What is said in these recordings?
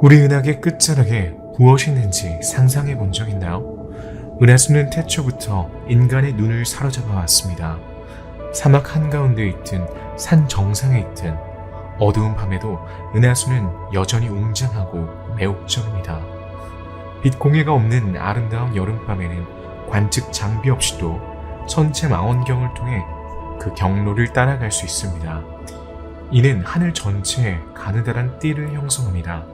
우리 은하계 끝자락에 무엇이 있는지 상상해 본 적 있나요? 은하수는 태초부터 인간의 눈을 사로잡아 왔습니다. 사막 한가운데 있든 산 정상에 있든 어두운 밤에도 은하수는 여전히 웅장하고 매혹적입니다. 빛 공해가 없는 아름다운 여름밤에는 관측 장비 없이도 천체 망원경을 통해 그 경로를 따라갈 수 있습니다. 이는 하늘 전체에 가느다란 띠를 형성합니다.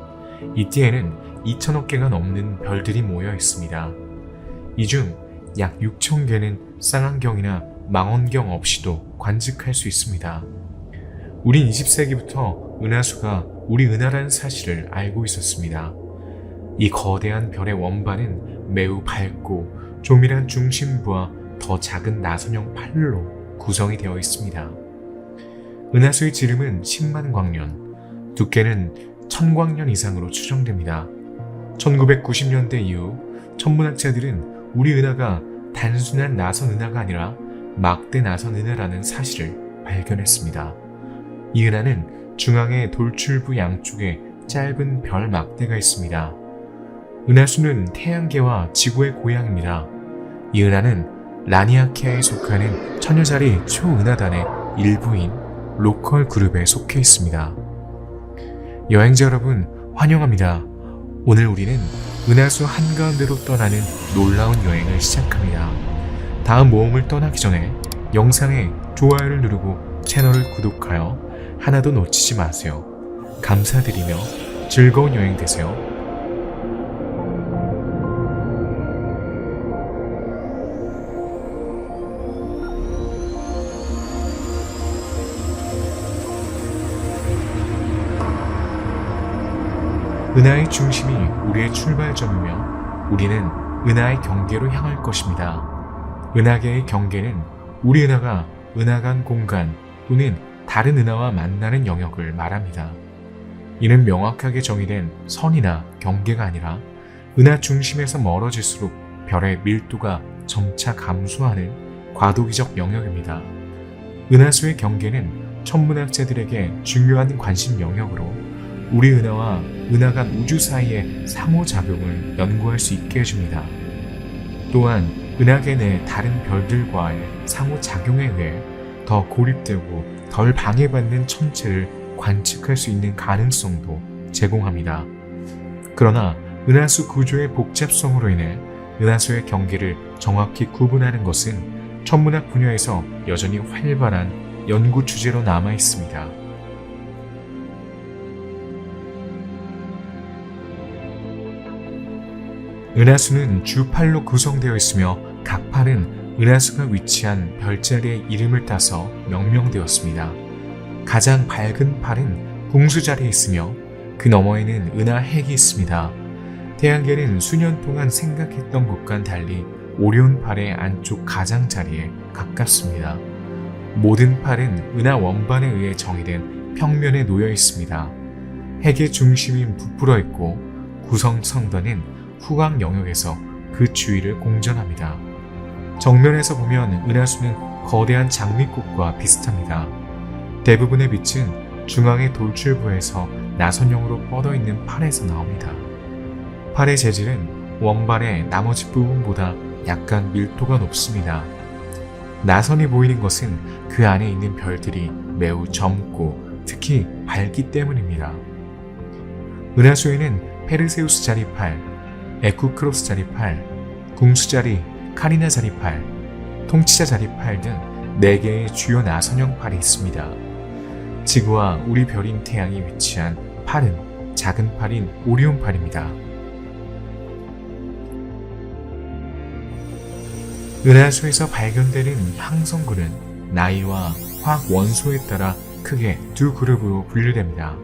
이 띠에는 2천억 개가 넘는 별들이 모여 있습니다. 이 중 약 6천 개는 쌍안경이나 망원경 없이도 관측할 수 있습니다. 우린 20세기부터 은하수가 우리 은하라는 사실을 알고 있었습니다. 이 거대한 별의 원반은 매우 밝고 조밀한 중심부와 더 작은 나선형 팔로 구성이 되어 있습니다. 은하수의 지름은 10만 광년, 두께는 1000광년 이상으로 추정됩니다. 1990년대 이후 천문학자들은 우리 은하가 단순한 나선 은하가 아니라 막대 나선 은하라는 사실을 발견했습니다. 이 은하는 중앙에 돌출부 양쪽에 짧은 별 막대가 있습니다. 은하수는 태양계와 지구의 고향입니다. 이 은하는 라니아키아에 속하는 천여자리 초은하단의 일부인 로컬 그룹에 속해 있습니다. 여행자 여러분, 환영합니다. 오늘 우리는 은하수 한가운데로 떠나는 놀라운 여행을 시작합니다. 다음 모험을 떠나기 전에 영상에 좋아요를 누르고 채널을 구독하여 하나도 놓치지 마세요. 감사드리며 즐거운 여행 되세요. 은하의 중심이 우리의 출발점이며 우리는 은하의 경계로 향할 것입니다. 은하계의 경계는 우리 은하가 은하간 공간 또는 다른 은하와 만나는 영역을 말합니다. 이는 명확하게 정의된 선이나 경계가 아니라 은하 중심에서 멀어질수록 별의 밀도가 점차 감소하는 과도기적 영역입니다. 은하수의 경계는 천문학자들에게 중요한 관심 영역으로 우리 은하와 은하간 우주 사이의 상호작용을 연구할 수 있게 해줍니다. 또한 은하계 내 다른 별들과의 상호작용에 의해 더 고립되고 덜 방해받는 천체를 관측할 수 있는 가능성도 제공합니다. 그러나 은하수 구조의 복잡성으로 인해 은하수의 경계를 정확히 구분하는 것은 천문학 분야에서 여전히 활발한 연구 주제로 남아 있습니다. 은하수는 주 8로 구성되어 있으며 각 팔은 은하수가 위치한 별자리의 이름을 따서 명명되었습니다. 가장 밝은 팔은 궁수 자리에 있으며 그 너머에는 은하 핵이 있습니다. 태양계는 수년 동안 생각했던 것과는 달리 오리온 팔의 안쪽 가장자리에 가깝습니다. 모든 팔은 은하 원반에 의해 정의된 평면에 놓여 있습니다. 핵의 중심인 부풀어 있고 구성 성단은 후광 영역에서 그 주위를 공전합니다. 정면에서 보면 은하수는 거대한 장미꽃과 비슷합니다. 대부분의 빛은 중앙의 돌출부에서 나선형으로 뻗어있는 팔에서 나옵니다. 팔의 재질은 원반의 나머지 부분보다 약간 밀도가 높습니다. 나선이 보이는 것은 그 안에 있는 별들이 매우 젊고 특히 밝기 때문입니다. 은하수에는 페르세우스 자리 8, 에쿠크로스 자리 8, 궁수 자리, 카리나 자리 8, 통치자 자리 8 등 4개의 주요 나선형 팔이 있습니다. 지구와 우리 별인 태양이 위치한 팔은 작은 팔인 오리온 팔입니다. 은하수에서 발견되는 항성군은 나이와 화학 원소에 따라 크게 두 그룹으로 분류됩니다.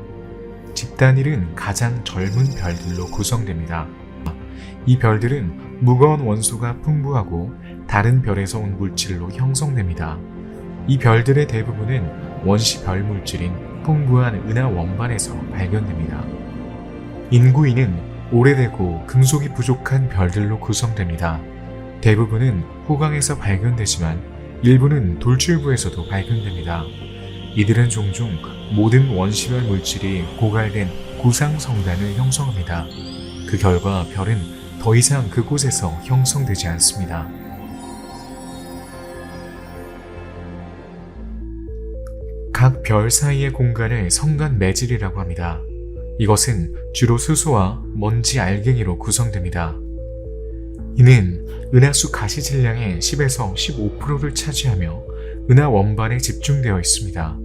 집단일은 가장 젊은 별들로 구성됩니다. 이 별들은 무거운 원소가 풍부하고 다른 별에서 온 물질로 형성됩니다. 이 별들의 대부분은 원시 별 물질인 풍부한 은하 원반에서 발견됩니다. 인구위는 오래되고 금속이 부족한 별들로 구성됩니다. 대부분은 후광에서 발견되지만 일부는 돌출부에서도 발견됩니다. 이들은 종종 모든 원시별 물질이 고갈된 구상성단을 형성합니다. 그 결과 별은 더 이상 그곳에서 형성되지 않습니다. 각 별 사이의 공간을 성간 매질이라고 합니다. 이것은 주로 수소와 먼지 알갱이로 구성됩니다. 이는 은하수 가시 질량의 10에서 15%를 차지하며 은하 원반에 집중되어 있습니다.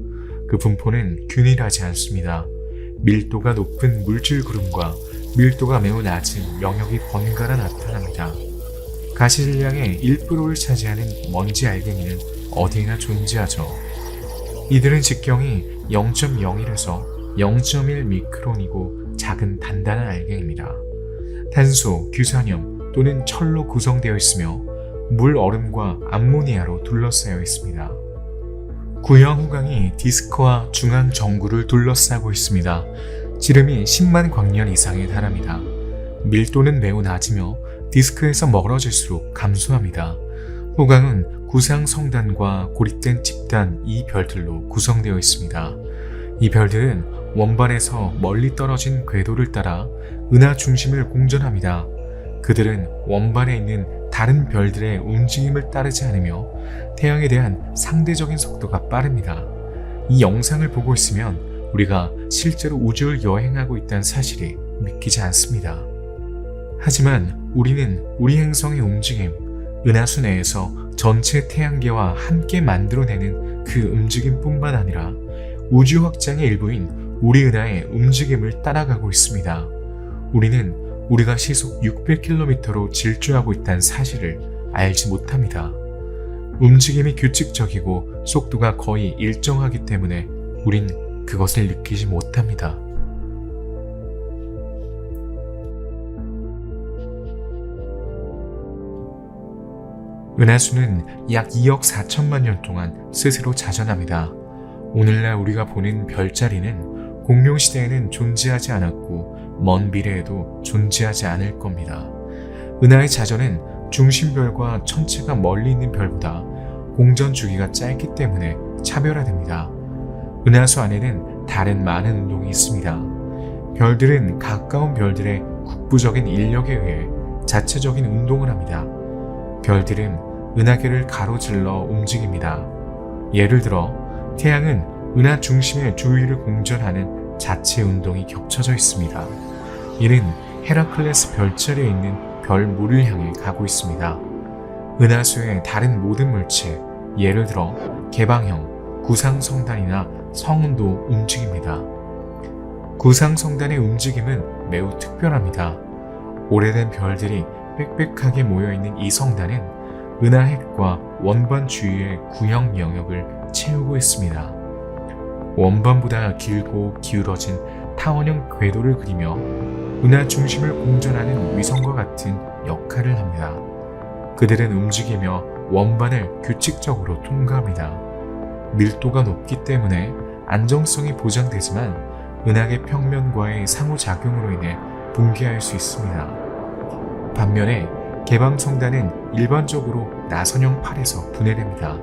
그 분포는 균일하지 않습니다. 밀도가 높은 물질 구름과 밀도가 매우 낮은 영역이 번갈아 나타납니다. 가시 질량의 1%를 차지하는 먼지 알갱이는 어디에나 존재하죠. 이들은 직경이 0.01에서 0.1 미크론이고 작은 단단한 알갱이입니다. 탄소, 규산염 또는 철로 구성되어 있으며 물 얼음과 암모니아로 둘러싸여 있습니다. 구형 후광이 디스크와 중앙 정구를 둘러싸고 있습니다. 지름이 10만 광년 이상에 달합니다. 밀도는 매우 낮으며 디스크에서 멀어질수록 감소합니다. 후광은 구상성단과 고립된 집단 이 별들로 구성되어 있습니다. 이 별들은 원반에서 멀리 떨어진 궤도를 따라 은하 중심을 공전합니다. 그들은 원반에 있는 다른 별들의 움직임을 따르지 않으며 태양에 대한 상대적인 속도가 빠릅니다. 이 영상을 보고 있으면 우리가 실제로 우주를 여행하고 있다는 사실이 믿기지 않습니다. 하지만 우리는 우리 행성의 움직임, 은하수 내에서 전체 태양계와 함께 만들어내는 그 움직임뿐만 아니라 우주 확장의 일부인 우리 은하의 움직임을 따라가고 있습니다. 우리는 우리가 시속 600km로 질주하고 있다는 사실을 알지 못합니다. 움직임이 규칙적이고 속도가 거의 일정하기 때문에 우린 그것을 느끼지 못합니다. 은하수는 약 2억 4천만 년 동안 스스로 자전합니다. 오늘날 우리가 보는 별자리는 공룡 시대에는 존재하지 않았고 먼 미래에도 존재하지 않을 겁니다. 은하의 자전은 중심별과 천체가 멀리 있는 별보다 공전 주기가 짧기 때문에 차별화됩니다. 은하수 안에는 다른 많은 운동이 있습니다. 별들은 가까운 별들의 국부적인 인력에 의해 자체적인 운동을 합니다. 별들은 은하계를 가로질러 움직입니다. 예를 들어 태양은 은하 중심의 주위를 공전하는 자체 운동이 겹쳐져 있습니다. 이는 헤라클레스 별자리에 있는 별 무를 향해 가고 있습니다. 은하수의 다른 모든 물체, 예를 들어 개방형, 구상성단이나 성운도 움직입니다. 구상성단의 움직임은 매우 특별합니다. 오래된 별들이 빽빽하게 모여있는 이 성단은 은하핵과 원반 주위의 구형 영역을 채우고 있습니다. 원반보다 길고 기울어진 타원형 궤도를 그리며 은하 중심을 공전하는 위성과 같은 역할을 합니다. 그들은 움직이며 원반을 규칙적으로 통과합니다. 밀도가 높기 때문에 안정성이 보장되지만 은하계 평면과의 상호작용으로 인해 붕괴할 수 있습니다. 반면에 개방성단은 일반적으로 나선형 팔에서 분해됩니다.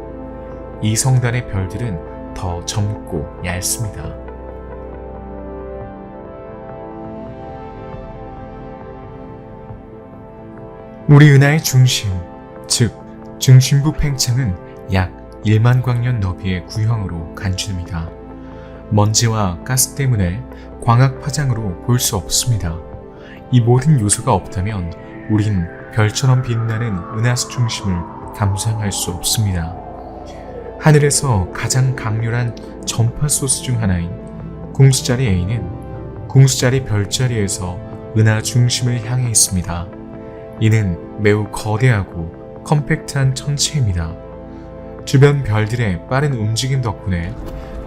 이 성단의 별들은 더 젊고 얇습니다. 우리 은하의 중심, 즉 중심부 팽창은 약 1만 광년 너비의 구형으로 간주됩니다. 먼지와 가스 때문에 광학 파장으로 볼 수 없습니다. 이 모든 요소가 없다면 우린 별처럼 빛나는 은하수 중심을 감상할 수 없습니다. 하늘에서 가장 강렬한 전파 소스 중 하나인 궁수자리 A는 궁수자리 별자리에서 은하 중심을 향해 있습니다. 이는 매우 거대하고 컴팩트한 천체입니다. 주변 별들의 빠른 움직임 덕분에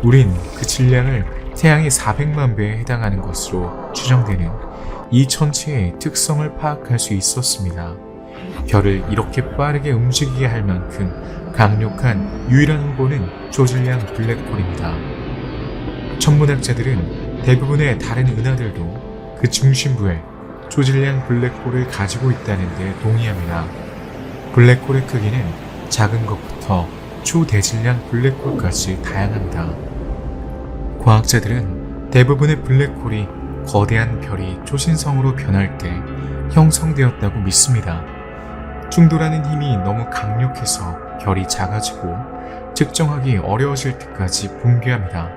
우린 그 질량을 태양의 400만 배에 해당하는 것으로 추정되는 이 천체의 특성을 파악할 수 있었습니다. 별을 이렇게 빠르게 움직이게 할 만큼 강력한 유일한 후보는 초질량 블랙홀입니다. 천문학자들은 대부분의 다른 은하들도 그 중심부에 초질량 블랙홀을 가지고 있다는 데 동의합니다. 블랙홀의 크기는 작은 것부터 초대질량 블랙홀까지 다양합니다. 과학자들은 대부분의 블랙홀이 거대한 별이 초신성으로 변할 때 형성되었다고 믿습니다. 충돌하는 힘이 너무 강력해서 별이 작아지고 측정하기 어려워질 때까지 붕괴합니다.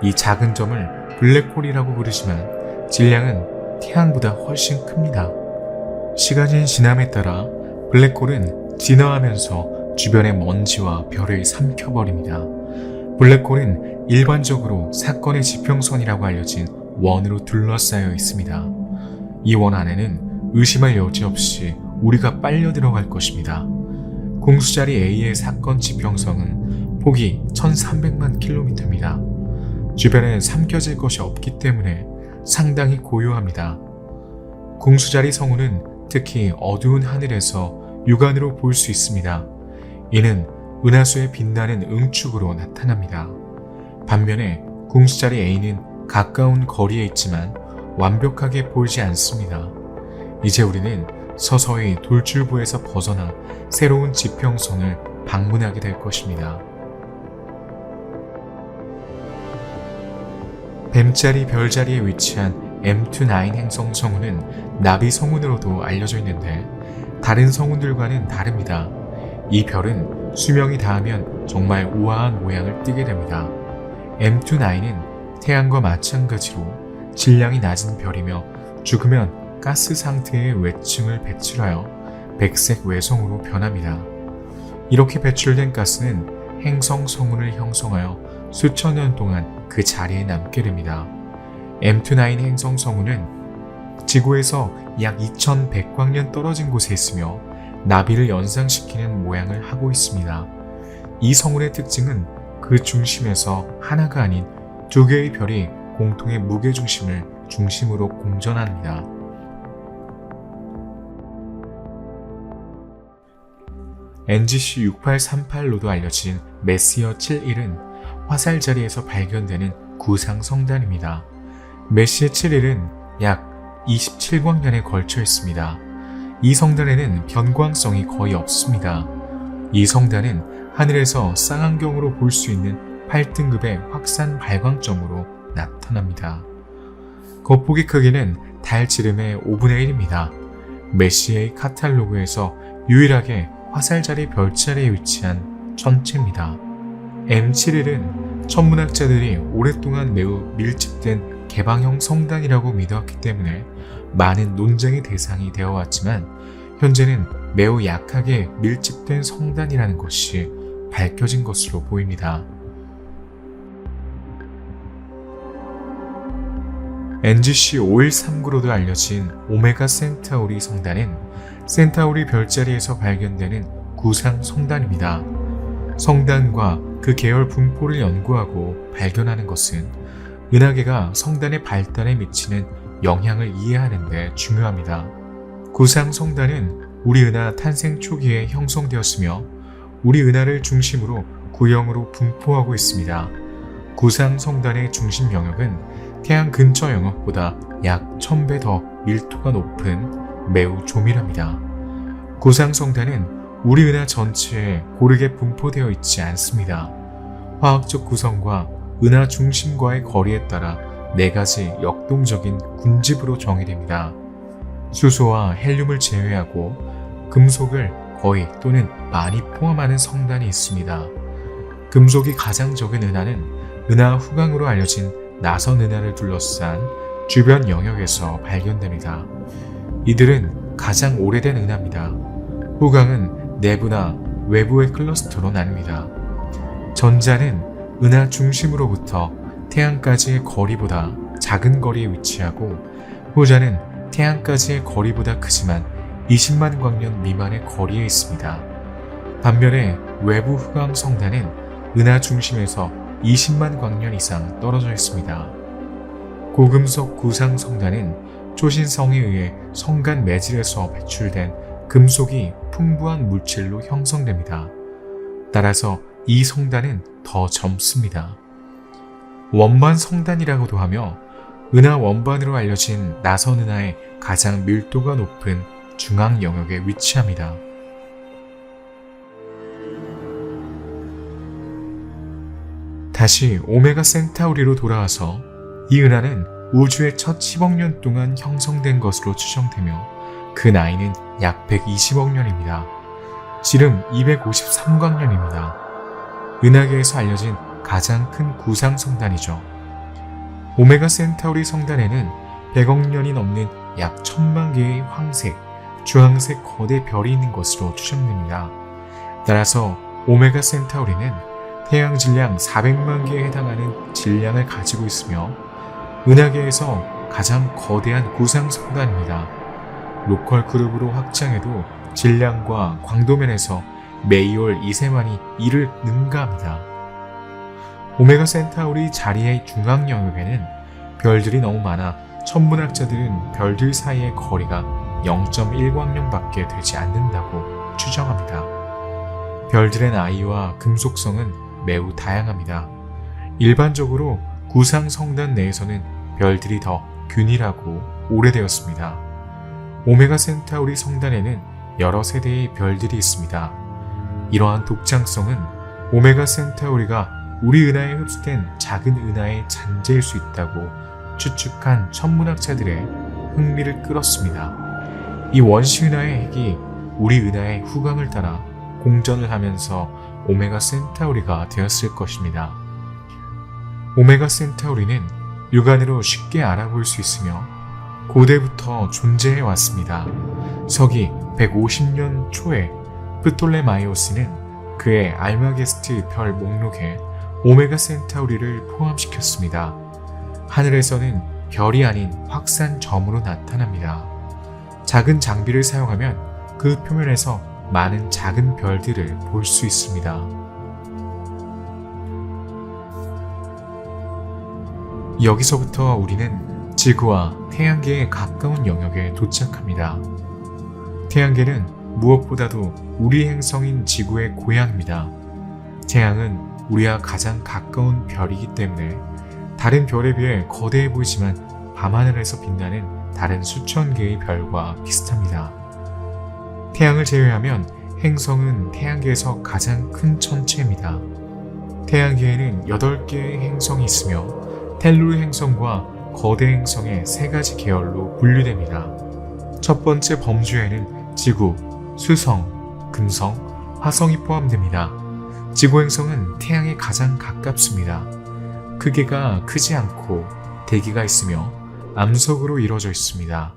이 작은 점을 블랙홀이라고 부르지만 질량은 태양보다 훨씬 큽니다. 시간이 지남에 따라 블랙홀은 진화하면서 주변의 먼지와 별을 삼켜버립니다. 블랙홀은 일반적으로 사건의 지평선이라고 알려진 원으로 둘러싸여 있습니다. 이 원 안에는 의심할 여지 없이 우리가 빨려 들어갈 것입니다. 공수자리 A의 사건 지평선은 폭이 1300만 킬로미터입니다. 주변에 삼켜질 것이 없기 때문에 상당히 고요합니다. 공수자리 성운은 특히 어두운 하늘에서 육안으로 볼 수 있습니다. 이는 은하수의 빛나는 응축으로 나타납니다. 반면에 공수자리 A는 가까운 거리에 있지만 완벽하게 보이지 않습니다. 이제 우리는 서서히 돌출부에서 벗어나 새로운 지평선을 방문하게 될 것입니다. 뱀자리 별자리에 위치한 M29 행성 성운은 나비 성운으로도 알려져 있는데 다른 성운들과는 다릅니다. 이 별은 수명이 닿으면 정말 우아한 모양을 띠게 됩니다. M29는 태양과 마찬가지로 질량이 낮은 별이며 죽으면 가스 상태의 외층을 배출하여 백색 외성으로 변합니다. 이렇게 배출된 가스는 행성 성운을 형성하여 수천 년 동안 그 자리에 남게 됩니다. M29 행성 성운은 지구에서 약 2100광년 떨어진 곳에 있으며 나비를 연상시키는 모양을 하고 있습니다. 이 성운의 특징은 그 중심에서 하나가 아닌 두 개의 별이 공통의 무게중심을 중심으로 공전합니다. NGC 6838로도 알려진 메시어 71은 화살 자리에서 발견되는 구상 성단입니다. 메시어 71은 약 27광년에 걸쳐 있습니다. 이 성단에는 변광성이 거의 없습니다. 이 성단은 하늘에서 쌍안경으로 볼 수 있는 8등급의 확산 발광점으로 나타납니다. 겉보기 크기는 달 지름의 5분의 1입니다. 메시의 카탈로그에서 유일하게 화살자리 별자리에 위치한 천체입니다. M71은 천문학자들이 오랫동안 매우 밀집된 개방형 성단이라고 믿어왔기 때문에 많은 논쟁의 대상이 되어 왔지만 현재는 매우 약하게 밀집된 성단이라는 것이 밝혀진 것으로 보입니다. NGC 5139로도 알려진 오메가 센타우리 성단은 센타우리 별자리에서 발견되는 구상 성단입니다. 성단과 그 계열 분포를 연구하고 발견하는 것은 은하계가 성단의 발달에 미치는 영향을 이해하는 데 중요합니다. 구상 성단은 우리 은하 탄생 초기에 형성되었으며 우리 은하를 중심으로 구형으로 분포하고 있습니다. 구상 성단의 중심 영역은 태양 근처 영역보다 약 1000배 더 밀도가 높은 매우 조밀합니다. 구상 성단은 우리 은하 전체에 고르게 분포되어 있지 않습니다. 화학적 구성과 은하 중심과의 거리에 따라 4가지 역동적인 군집으로 정의됩니다. 수소와 헬륨을 제외하고 금속을 거의 또는 많이 포함하는 성단이 있습니다. 금속이 가장 적은 은하는 은하 후광으로 알려진 나선 은하를 둘러싼 주변 영역에서 발견됩니다. 이들은 가장 오래된 은하입니다. 후광은 내부나 외부의 클러스터로 나뉩니다. 전자는 은하 중심으로부터 태양까지의 거리보다 작은 거리에 위치하고 후자는 태양까지의 거리보다 크지만 20만 광년 미만의 거리에 있습니다. 반면에 외부 후광 성단은 은하 중심에서 20만 광년 이상 떨어져 있습니다. 고금속 구상 성단은 초신성에 의해 성간 매질에서 배출된 금속이 풍부한 물질로 형성됩니다. 따라서 이 성단은 더 젊습니다. 원반 성단이라고도 하며 은하 원반으로 알려진 나선 은하의 가장 밀도가 높은 중앙 영역에 위치합니다. 다시 오메가 센타우리로 돌아와서 이 은하는 우주의 첫 10억 년 동안 형성된 것으로 추정되며 그 나이는 약 120억 년입니다. 지름 253광년입니다. 은하계에서 알려진 가장 큰 구상 성단이죠. 오메가 센타우리 성단에는 100억 년이 넘는 약 1000만 개의 황색, 주황색 거대 별이 있는 것으로 추정됩니다. 따라서 오메가 센타우리는 태양 질량 400만 개에 해당하는 질량을 가지고 있으며 은하계에서 가장 거대한 구상 성단입니다. 로컬 그룹으로 확장해도 질량과 광도면에서 메이올 2세만이 이를 능가합니다. 오메가 센타우리 자리의 중앙 영역에는 별들이 너무 많아 천문학자들은 별들 사이의 거리가 0.1광년밖에 되지 않는다고 추정합니다. 별들의 나이와 금속성은 매우 다양합니다. 일반적으로 구상 성단 내에서는 별들이 더 균일하고 오래되었습니다. 오메가 센타우리 성단에는 여러 세대의 별들이 있습니다. 이러한 독창성은 오메가 센타우리가 우리 은하에 흡수된 작은 은하의 잔재일 수 있다고 추측한 천문학자들의 흥미를 끌었습니다. 이 원시 은하의 핵이 우리 은하의 후광을 따라 공전을 하면서 오메가 센타우리가 되었을 것입니다. 오메가 센타우리는 육안으로 쉽게 알아볼 수 있으며 고대부터 존재해 왔습니다. 서기 150년 초에 프톨레마이오스는 그의 알마게스트 별 목록에 오메가 센타우리를 포함시켰습니다. 하늘에서는 별이 아닌 확산점으로 나타납니다. 작은 장비를 사용하면 그 표면에서 많은 작은 별들을 볼 수 있습니다. 여기서부터 우리는 지구와 태양계에 가까운 영역에 도착합니다. 태양계는 무엇보다도 우리 행성인 지구의 고향입니다. 태양은 우리와 가장 가까운 별이기 때문에 다른 별에 비해 거대해 보이지만 밤하늘에서 빛나는 다른 수천 개의 별과 비슷합니다. 태양을 제외하면 행성은 태양계에서 가장 큰 천체입니다. 태양계에는 8개의 행성이 있으며 텔루르 행성과 거대 행성의 3가지 계열로 분류됩니다. 첫 번째 범주에는 지구, 수성, 금성, 화성이 포함됩니다. 지구 행성은 태양에 가장 가깝습니다. 크기가 크지 않고 대기가 있으며 암석으로 이루어져 있습니다.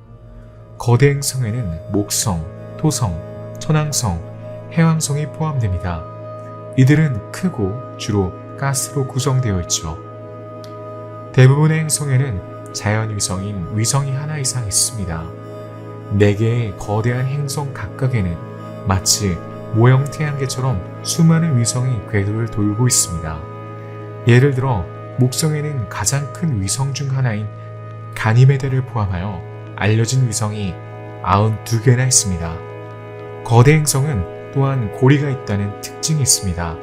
거대 행성에는 목성, 토성, 천왕성, 해왕성이 포함됩니다. 이들은 크고 주로 가스로 구성되어 있죠. 대부분의 행성에는 자연위성인 위성이 하나 이상 있습니다. 4개의 거대한 행성 각각에는 마치 모형 태양계처럼 수많은 위성이 궤도를 돌고 있습니다. 예를 들어 목성에는 가장 큰 위성 중 하나인 가니메데를 포함하여 알려진 위성이 92개나 있습니다. 거대 행성은 또한 고리가 있다는 특징이 있습니다.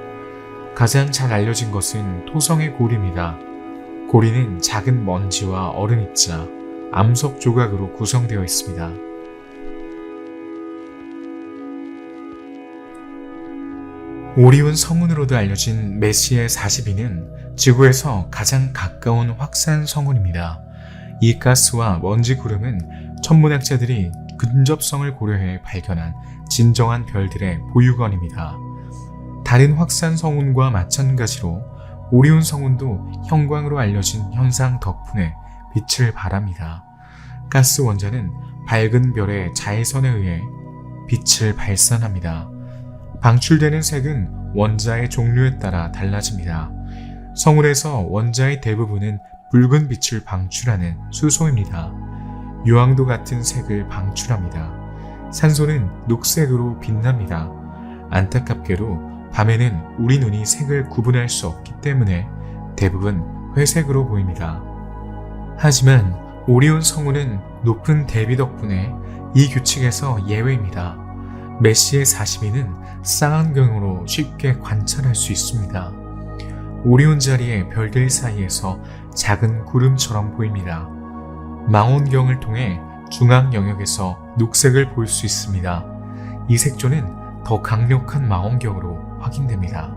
가장 잘 알려진 것은 토성의 고리입니다. 고리는 작은 먼지와 얼음 입자, 암석 조각으로 구성되어 있습니다. 오리온 성운으로도 알려진 메시의 42는 지구에서 가장 가까운 확산 성운입니다. 이 가스와 먼지 구름은 천문학자들이 근접성을 고려해 발견한 진정한 별들의 보유권입니다. 다른 확산 성운과 마찬가지로 오리온 성운도 형광으로 알려진 현상 덕분에 빛을 발합니다. 가스 원자는 밝은 별의 자외선에 의해 빛을 발산합니다. 방출되는 색은 원자의 종류에 따라 달라집니다. 성운에서 원자의 대부분은 붉은 빛을 방출하는 수소입니다. 유황도 같은 색을 방출합니다. 산소는 녹색으로 빛납니다. 안타깝게도 밤에는 우리 눈이 색을 구분할 수 없기 때문에 대부분 회색으로 보입니다. 하지만 오리온 성운은 높은 대비 덕분에 이 규칙에서 예외입니다. 메시의 42는 쌍안경으로 쉽게 관찰할 수 있습니다. 오리온 자리의 별들 사이에서 작은 구름처럼 보입니다. 망원경을 통해 중앙 영역에서 녹색을 볼 수 있습니다. 이 색조는 더 강력한 망원경으로 확인됩니다.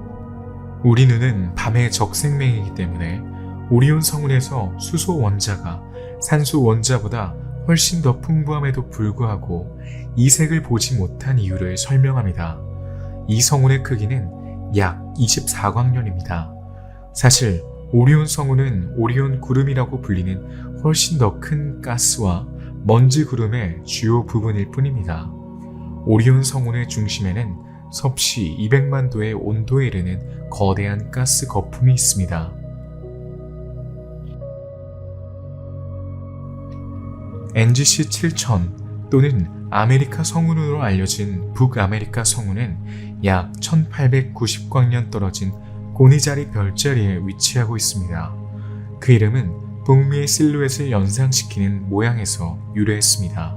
우리 눈은 밤의 적생맹이기 때문에 오리온 성운에서 수소 원자가 산소 원자보다 훨씬 더 풍부함에도 불구하고 이색을 보지 못한 이유를 설명합니다. 이 성운의 크기는 약 24광년입니다. 사실 오리온 성운은 오리온 구름이라고 불리는 훨씬 더 큰 가스와 먼지 구름의 주요 부분일 뿐입니다. 오리온 성운의 중심에는 섭씨 200만 도의 온도에 이르는 거대한 가스 거품이 있습니다. NGC 7000 또는 아메리카 성운으로 알려진 북아메리카 성운은 약 1890광년 떨어진 고니자리 별자리에 위치하고 있습니다. 그 이름은 북미의 실루엣을 연상시키는 모양에서 유래했습니다.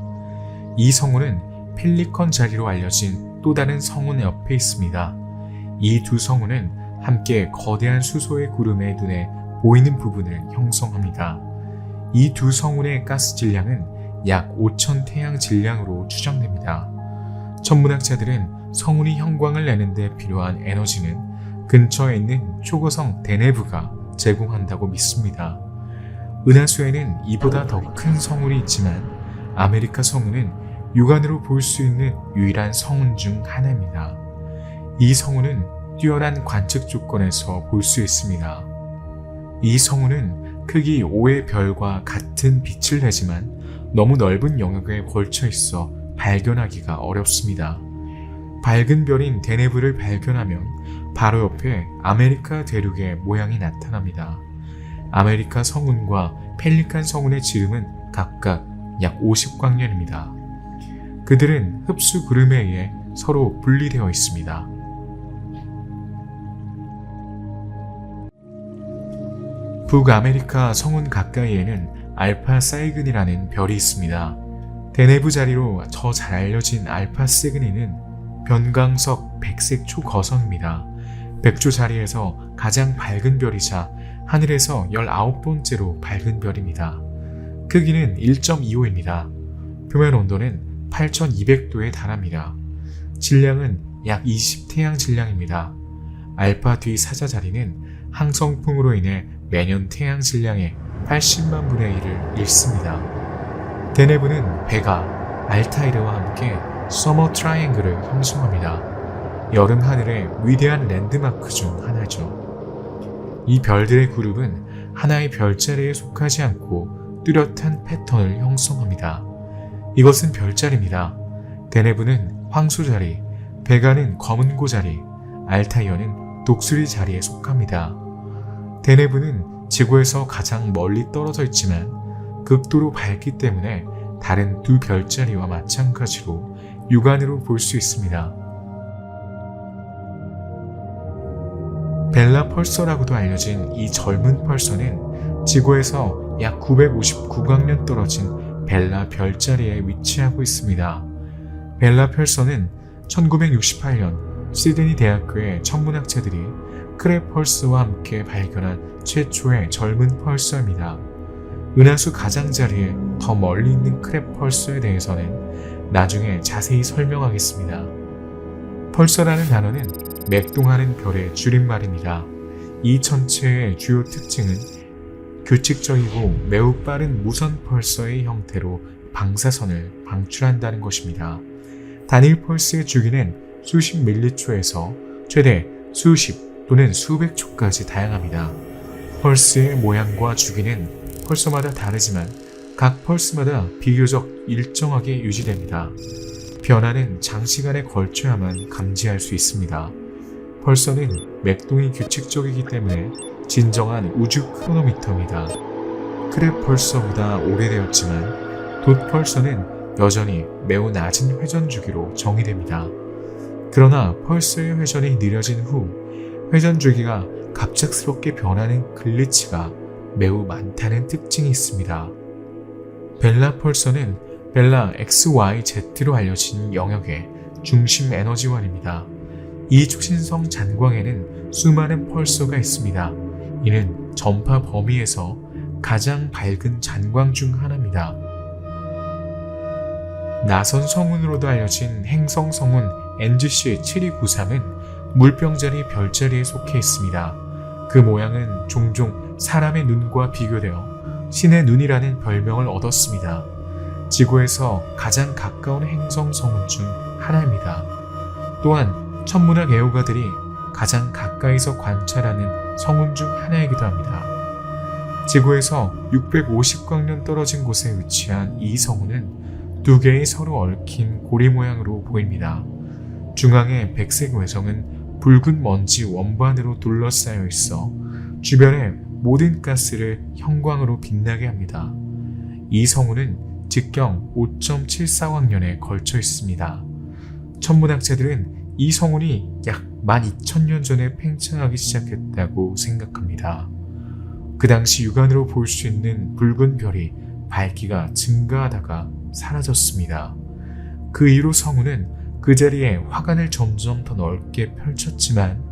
이 성운은 펠리컨 자리로 알려진 또 다른 성운 옆에 있습니다. 이 두 성운은 함께 거대한 수소의 구름의 눈에 보이는 부분을 형성합니다. 이 두 성운의 가스 질량은 약 5,000 태양 질량으로 추정됩니다. 천문학자들은 성운이 형광을 내는 데 필요한 에너지는 근처에 있는 초고성 대내부가 제공한다고 믿습니다. 은하수에는 이보다 더 큰 성운이 있지만 아메리카 성운은 육안으로 볼 수 있는 유일한 성운 중 하나입니다. 이 성운은 뛰어난 관측 조건에서 볼 수 있습니다. 이 성운은 크기 5의 별과 같은 빛을 내지만 너무 넓은 영역에 걸쳐 있어 발견하기가 어렵습니다. 밝은 별인 대내부를 발견하면 바로 옆에 아메리카 대륙의 모양이 나타납니다. 아메리카 성운과 펠리칸 성운의 지름은 각각 약 50광년입니다. 그들은 흡수 구름에 의해 서로 분리되어 있습니다. 북아메리카 성운 가까이에는 알파 사이그니라는 별이 있습니다. 대내부 자리로 더 잘 알려진 알파 세그니는 변광석 백색 초거성입니다. 백조 자리에서 가장 밝은 별이자 하늘에서 19번째로 밝은 별입니다. 크기는 1.25입니다. 표면 온도는 8200도에 달합니다. 질량은 약 20태양 질량입니다. 알파 뒤 사자 자리는 항성풍으로 인해 매년 태양 질량의 80만 분의 1을 잃습니다. 대내부는 베가, 알타이르와 함께 서머 트라이앵글을 형성합니다. 여름 하늘의 위대한 랜드마크 중 하나죠. 이 별들의 그룹은 하나의 별자리에 속하지 않고 뚜렷한 패턴을 형성합니다. 이것은 별자리입니다. 대내부는 황소자리, 베가는 검은고 자리, 알타이어는 독수리 자리에 속합니다. 대내부는 지구에서 가장 멀리 떨어져 있지만 극도로 밝기 때문에 다른 두 별자리와 마찬가지로 육안으로 볼 수 있습니다. 벨라 펄서라고도 알려진 이 젊은 펄서는 지구에서 약 959광년 떨어진 벨라 별자리에 위치하고 있습니다. 벨라 펄서는 1968년 시드니 대학교의 천문학자들이 크랩 펄서와 함께 발견한 최초의 젊은 펄서입니다. 은하수 가장자리에 더 멀리 있는 크랩 펄서에 대해서는 나중에 자세히 설명하겠습니다. 펄서라는 단어는 맥동하는 별의 줄임말입니다. 이 천체의 주요 특징은 규칙적이고 매우 빠른 무선 펄서의 형태로 방사선을 방출한다는 것입니다. 단일 펄스의 주기는 수십 밀리초에서 최대 수십 또는 수백 초까지 다양합니다. 펄스의 모양과 주기는 펄서마다 다르지만 각 펄스마다 비교적 일정하게 유지됩니다. 변화는 장시간에 걸쳐야만 감지할 수 있습니다. 펄서는 맥동이 규칙적이기 때문에 진정한 우주 크로노미터입니다. 크랩 펄서보다 오래되었지만 돛 펄서는 여전히 매우 낮은 회전 주기로 정의됩니다. 그러나 펄서의 회전이 느려진 후 회전 주기가 갑작스럽게 변하는 글리치가 매우 많다는 특징이 있습니다. 벨라 펄서는 벨라 XYZ로 알려진 영역의 중심 에너지원입니다. 이 초신성 잔광에는 수많은 펄서가 있습니다. 이는 전파 범위에서 가장 밝은 잔광 중 하나입니다. 나선 성운으로도 알려진 행성 성운 NGC 7293은 물병자리 별자리에 속해 있습니다. 그 모양은 종종 사람의 눈과 비교되어 신의 눈이라는 별명을 얻었습니다. 지구에서 가장 가까운 행성 성운 중 하나입니다. 또한 천문학 애호가들이 가장 가까이서 관찰하는 성운 중 하나이기도 합니다. 지구에서 650광년 떨어진 곳에 위치한 이 성운은 두 개의 서로 얽힌 고리 모양으로 보입니다. 중앙의 백색 외성은 붉은 먼지 원반으로 둘러싸여 있어 주변의 모든 가스를 형광으로 빛나게 합니다. 이 성운은 직경 5.74광년에 걸쳐 있습니다. 천문학자들은 이 성운이 약 12,000년 전에 팽창하기 시작했다고 생각합니다. 그 당시 육안으로 볼 수 있는 붉은 별이 밝기가 증가하다가 사라졌습니다. 그 이후 성운은 그 자리에 화관을 점점 더 넓게 펼쳤지만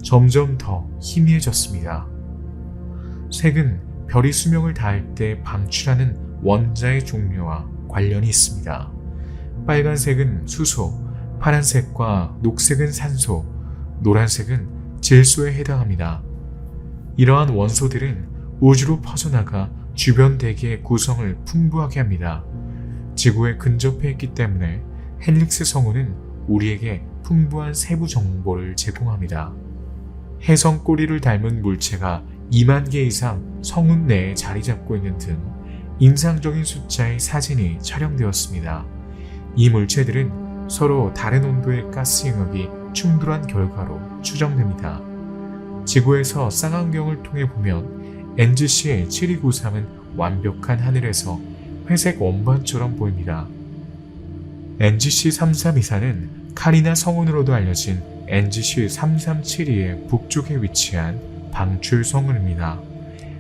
점점 더 희미해졌습니다. 색은 별이 수명을 다할 때 방출하는 원자의 종류와 관련이 있습니다. 빨간색은 수소, 파란색과 녹색은 산소, 노란색은 질소에 해당합니다. 이러한 원소들은 우주로 퍼져나가 주변 대기의 구성을 풍부하게 합니다. 지구에 근접해 있기 때문에 헬릭스 성운은 우리에게 풍부한 세부 정보를 제공합니다. 해성 꼬리를 닮은 물체가 2만 개 이상 성운 내에 자리 잡고 있는 등 인상적인 숫자의 사진이 촬영되었습니다. 이 물체들은 서로 다른 온도의 가스 영역이 충돌한 결과로 추정됩니다. 지구에서 쌍안경을 통해 보면 NGC 7293은 완벽한 하늘에서 회색 원반처럼 보입니다. NGC 3324는 카리나 성운으로도 알려진 NGC 3372의 북쪽에 위치한 방출 성운입니다.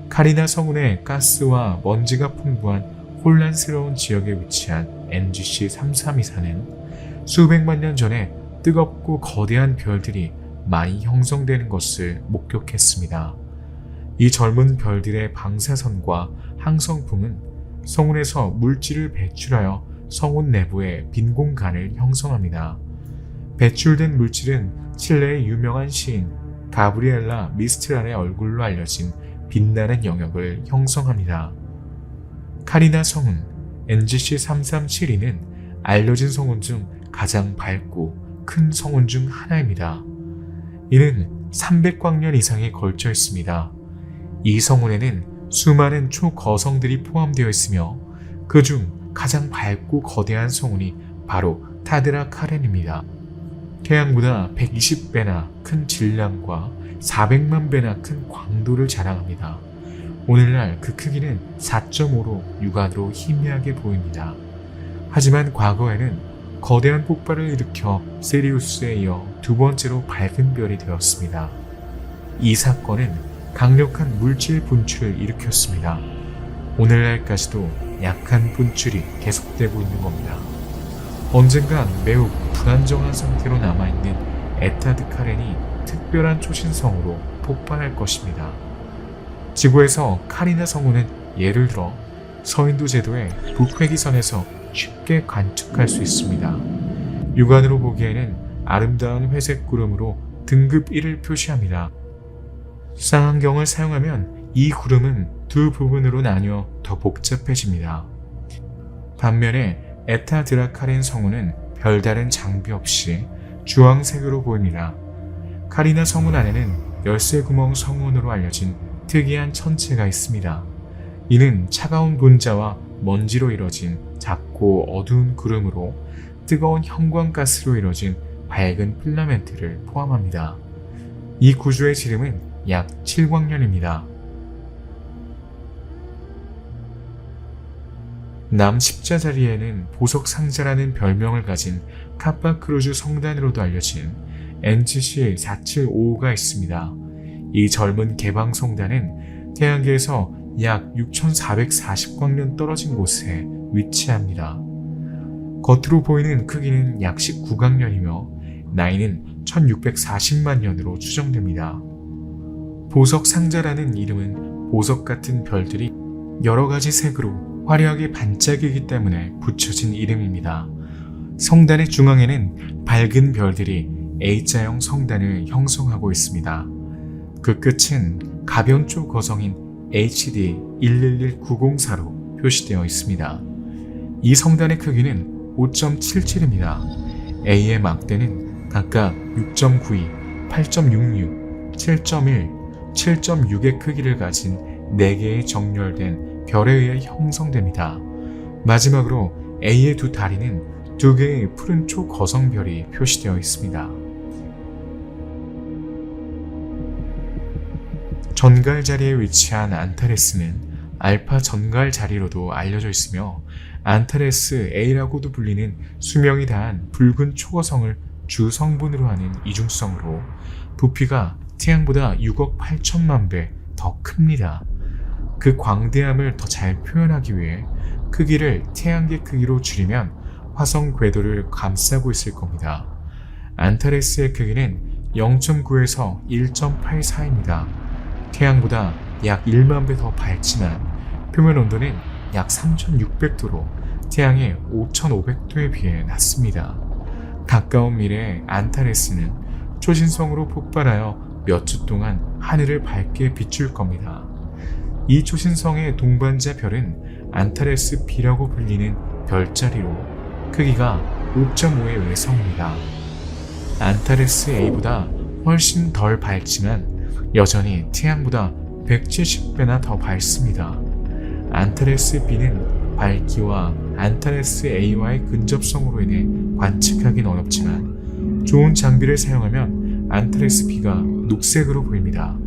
카리나 성운의 가스와 먼지가 풍부한 혼란스러운 지역에 위치한 NGC 3324는 수백만 년 전에 뜨겁고 거대한 별들이 많이 형성되는 것을 목격했습니다. 이 젊은 별들의 방사선과 항성풍은 성운에서 물질을 배출하여 성운 내부의 빈 공간을 형성합니다. 배출된 물질은 칠레의 유명한 시인 가브리엘라 미스트랄의 얼굴로 알려진 빛나는 영역을 형성합니다. 카리나 성운 NGC 3372는 알려진 성운 중 가장 밝고 큰 성운 중 하나입니다. 이는 300광년 이상에 걸쳐 있습니다. 이 성운에는 수많은 초거성들이 포함되어 있으며 그중 가장 밝고 거대한 성운이 바로 타드라 카렌입니다. 태양보다 120배나 큰 질량과 400만 배나 큰 광도를 자랑합니다. 오늘날 그 크기는 4.5로 육안으로 희미하게 보입니다. 하지만 과거에는 거대한 폭발을 일으켜 세리우스에 이어 두 번째로 밝은 별이 되었습니다. 이 사건은 강력한 물질 분출을 일으켰습니다. 오늘날까지도 약한 분출이 계속되고 있는 겁니다. 언젠간 매우 불안정한 상태로 남아있는 에타드 카렌이 특별한 초신성으로 폭발할 것입니다. 지구에서 카리나 성운은 예를 들어 서인도 제도의 북회기선에서 쉽게 관측할 수 있습니다. 육안으로 보기에는 아름다운 회색 구름으로 등급 1을 표시합니다. 쌍안경을 사용하면 이 구름은 두 부분으로 나뉘어 더 복잡해집니다. 반면에 에타 드라카렌 성운은 별다른 장비 없이 주황색으로 보입니다. 카리나 성운 안에는 열쇠구멍 성운으로 알려진 특이한 천체가 있습니다. 이는 차가운 분자와 먼지로 이뤄진 작고 어두운 구름으로 뜨거운 형광가스로 이뤄진 밝은 필라멘트를 포함합니다. 이 구조의 지름은 약 7광년입니다. 남십자자리에는 보석상자라는 별명을 가진 카파크루즈 성단으로도 알려진 NGC 4755가 있습니다. 이 젊은 개방 성단은 태양계에서 약 6440광년 떨어진 곳에 위치합니다. 겉으로 보이는 크기는 약 19광년이며 나이는 1640만 년으로 추정됩니다. 보석상자라는 이름은 보석 같은 별들이 여러 가지 색으로 화려하게 반짝이기 때문에 붙여진 이름입니다. 성단의 중앙에는 밝은 별들이 A자형 성단을 형성하고 있습니다. 그 끝은 가변초 거성인 HD 111904로 표시되어 있습니다. 이 성단의 크기는 5.77입니다. A의 막대는 각각 6.92, 8.66, 7.1, 7.6의 크기를 가진 4개의 정렬된 별에 의해 형성됩니다. 마지막으로 A의 두 다리는 2개의 푸른 초거성별이 표시되어 있습니다. 전갈 자리에 위치한 안타레스는 알파 전갈 자리로도 알려져 있으며 안타레스 A라고도 불리는 수명이 다한 붉은 초거성을 주 성분으로 하는 이중성으로 부피가 태양보다 6억 8천만 배 더 큽니다. 그 광대함을 더 잘 표현하기 위해 크기를 태양계 크기로 줄이면 화성 궤도를 감싸고 있을 겁니다. 안타레스의 크기는 0.9에서 1.84입니다. 태양보다 약 1만 배 더 밝지만 표면 온도는 약 3600도로 태양의 5500도에 비해 낮습니다. 가까운 미래의 안타레스는 초신성으로 폭발하여 몇 주 동안 하늘을 밝게 비출 겁니다. 이 초신성의 동반자 별은 안타레스 B라고 불리는 별자리로 크기가 5.5의 외성입니다. 안타레스 A보다 훨씬 덜 밝지만 여전히 태양보다 170배나 더 밝습니다. 안타레스 B는 밝기와 안타레스 A와의 근접성으로 인해 관측하긴 어렵지만 좋은 장비를 사용하면 안타레스 B가 녹색으로 보입니다.